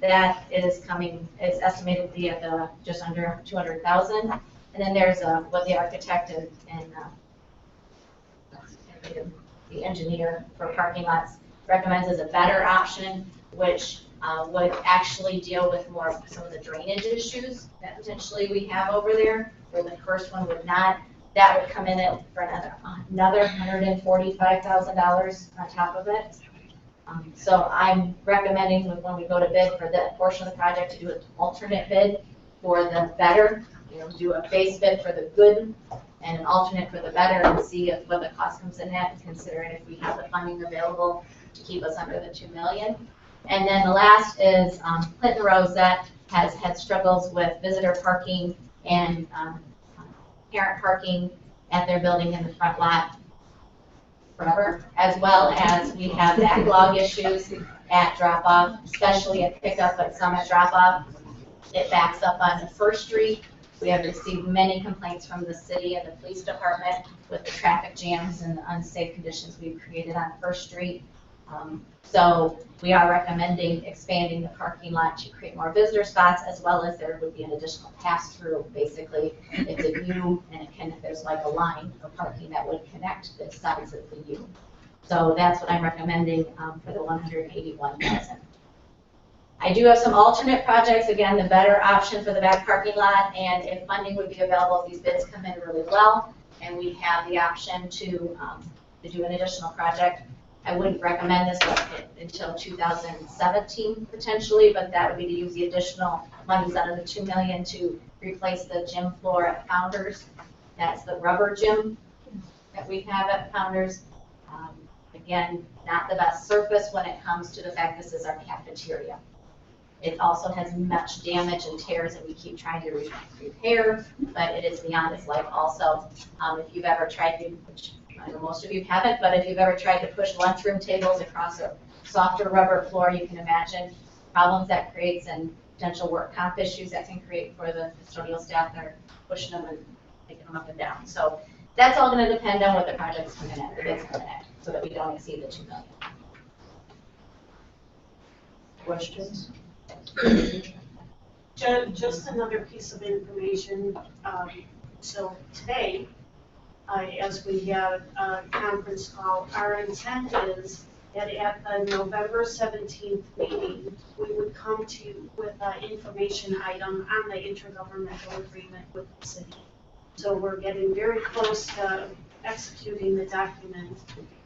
That is coming, it's estimated to be at just under $200,000. And then there's what the architect and the engineer for parking lots recommends as a better option, which would actually deal with more of some of the drainage issues that potentially we have over there, where the first one would not. That would come in for another $145,000 on top of it. So I'm recommending when we go to bid for that portion of the project to do an alternate bid for the better, do a base bid for the good and an alternate for the better, and see what the cost comes in at, considering if we have the funding available to keep us under the $2 million. And then the last is Clinton Rosette has had struggles with visitor parking and parent parking at their building in the front lot forever, as well as we have backlog issues at drop-off, especially at pickup, but some at drop-off. It backs up on First Street. We have received many complaints from the city and the police department with the traffic jams and the unsafe conditions we've created on First Street. So we are recommending expanding the parking lot to create more visitor spots, as well as there would be an additional pass-through. Basically, it's a U, and there's like a line of parking that would connect the sides of the U. So that's what I'm recommending for the $181,000. I do have some alternate projects. Again, the better option for the back parking lot, and if funding would be available, if these bids come in really well, and we have the option to do an additional project. I wouldn't recommend this until 2017 potentially, but that would be to use the additional monies out of the $2 million to replace the gym floor at Founders. That's the rubber gym that we have at Founders. Again, not the best surface when it comes to the fact this is our cafeteria. It also has much damage and tears that we keep trying to repair, but it is beyond its life also. If you've ever tried to, which I know most of you haven't, but if you've ever tried to push lunchroom tables across a softer rubber floor, you can imagine problems that creates and potential work comp issues that can create for the custodial staff that are pushing them and taking them up and down. So that's all going to depend on what the project's coming at, the bids coming at, so that we don't exceed the $2 million. Questions? Just another piece of information. So today, as we have a conference call, our intent is that at the November 17th meeting, we would come to you with an information item on the intergovernmental agreement with the city. So we're getting very close to executing the document.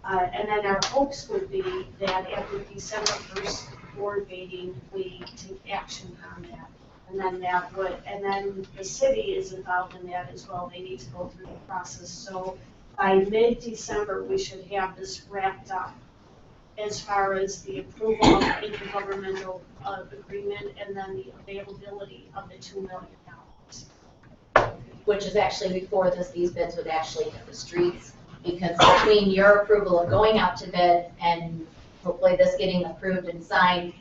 And then our hopes would be that at the December 1st board meeting, we take action on that. And then that would, and then the city is involved in that as well. They need to go through the process. So by mid-December, we should have this wrapped up as far as the approval of the intergovernmental agreement and then the availability of the $2 million. Which is actually before these bids would actually hit the streets. Because between your approval of going out to bid and hopefully this getting approved and signed,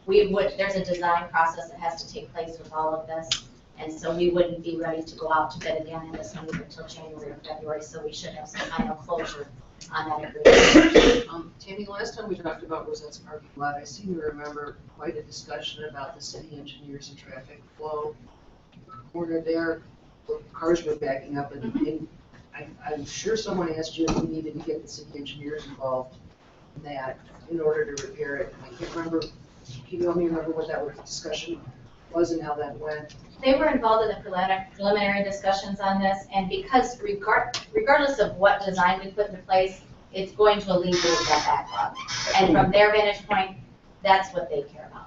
there's a design process that has to take place with all of this. And so we wouldn't be ready to go out to bid again in this one until January or February, so we should have some kind of closure on that agreement. Tammy, last time we talked about Rosette's parking lot, I seem to remember quite a discussion about the city engineers and traffic flow. Corner there, where cars were backing up, and I'm sure someone asked you if we needed to get the city engineers involved in that in order to repair it. I can't remember, can you help me remember what that discussion was and how that went? They were involved in the preliminary discussions on this, and because regardless of what design we put into place, it's going to alleviate that backlog. And from their vantage point, that's what they care about.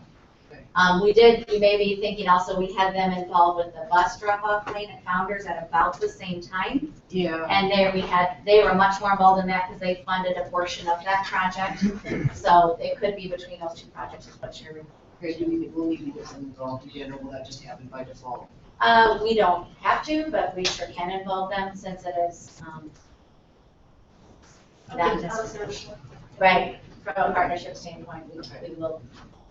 You may be thinking also, we had them involved with the bus drop-off lane at Founders at about the same time. Yeah. And they were much more involved in that because they funded a portion of that project. So it could be between those two projects is what you're. Okay, we'll need to get them involved again, or will that just happen by default? We don't have to, but we sure can involve them since it is, right, from a partnership standpoint, we will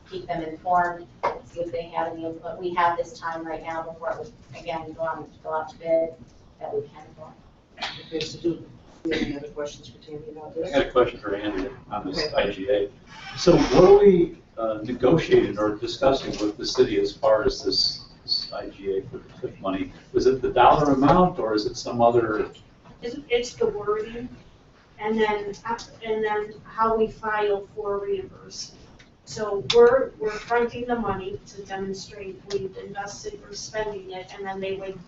keep them informed, see if they have any input. We have this time right now before it would, again, go out to bid that we can inform. Okay, so do we have any other questions for Tammy about this? I got a question for Andy on this IGA. So what are we negotiating or discussing with the city as far as this IGA for the TIF money? Was it the dollar amount or is it some other? It's the wording, and then how we file for reimbursement. So we're fronting the money to demonstrate we've invested, we're spending it, and then they would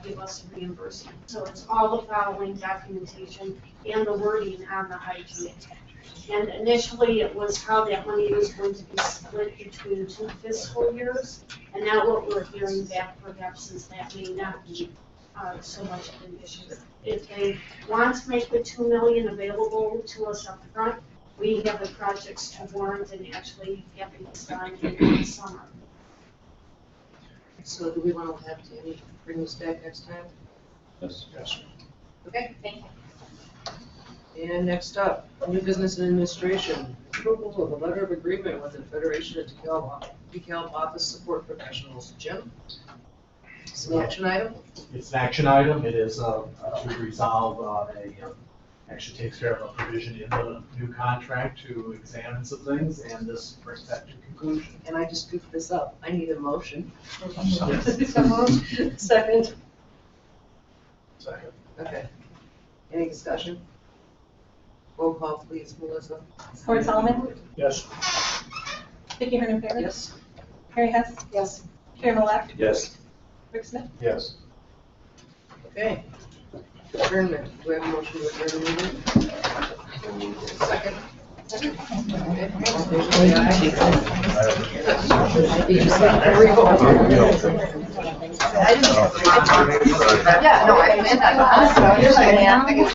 give us reimbursement. So it's all the following documentation and the wording on the IGA. And initially, it was how that money was going to be split between 2 fiscal years. And now what we're hearing back perhaps is that may not be so much of an issue. If they want to make the $2 million available to us up front, we have the projects to warrant and actually having this done in the summer. So do we want to have Tammy bring this back next time? Yes. Okay. Thank you. And next up, new business and administration. Approval of a letter of agreement with the Federation of DeKalb Office Support Professionals. Jim? It's an action item? It's an action item. It is to resolve actually takes care of a provision in the new contract to examine some things, and this brings that to conclusion. And I just goofed this up. I need a motion. Yes. Second? Second. Okay. Any discussion? Roll call, please, Melissa. Howard Solomon, Yes. Vicki Hernandez, Yes? Harry Hess, Yes. Chairman-elect, Yes. Rick Smith. Yes. Okay. Adjournment. Do we have a motion to adjourn the meeting? Second? Okay. All in favor, say aye. Yeah, no, I meant that.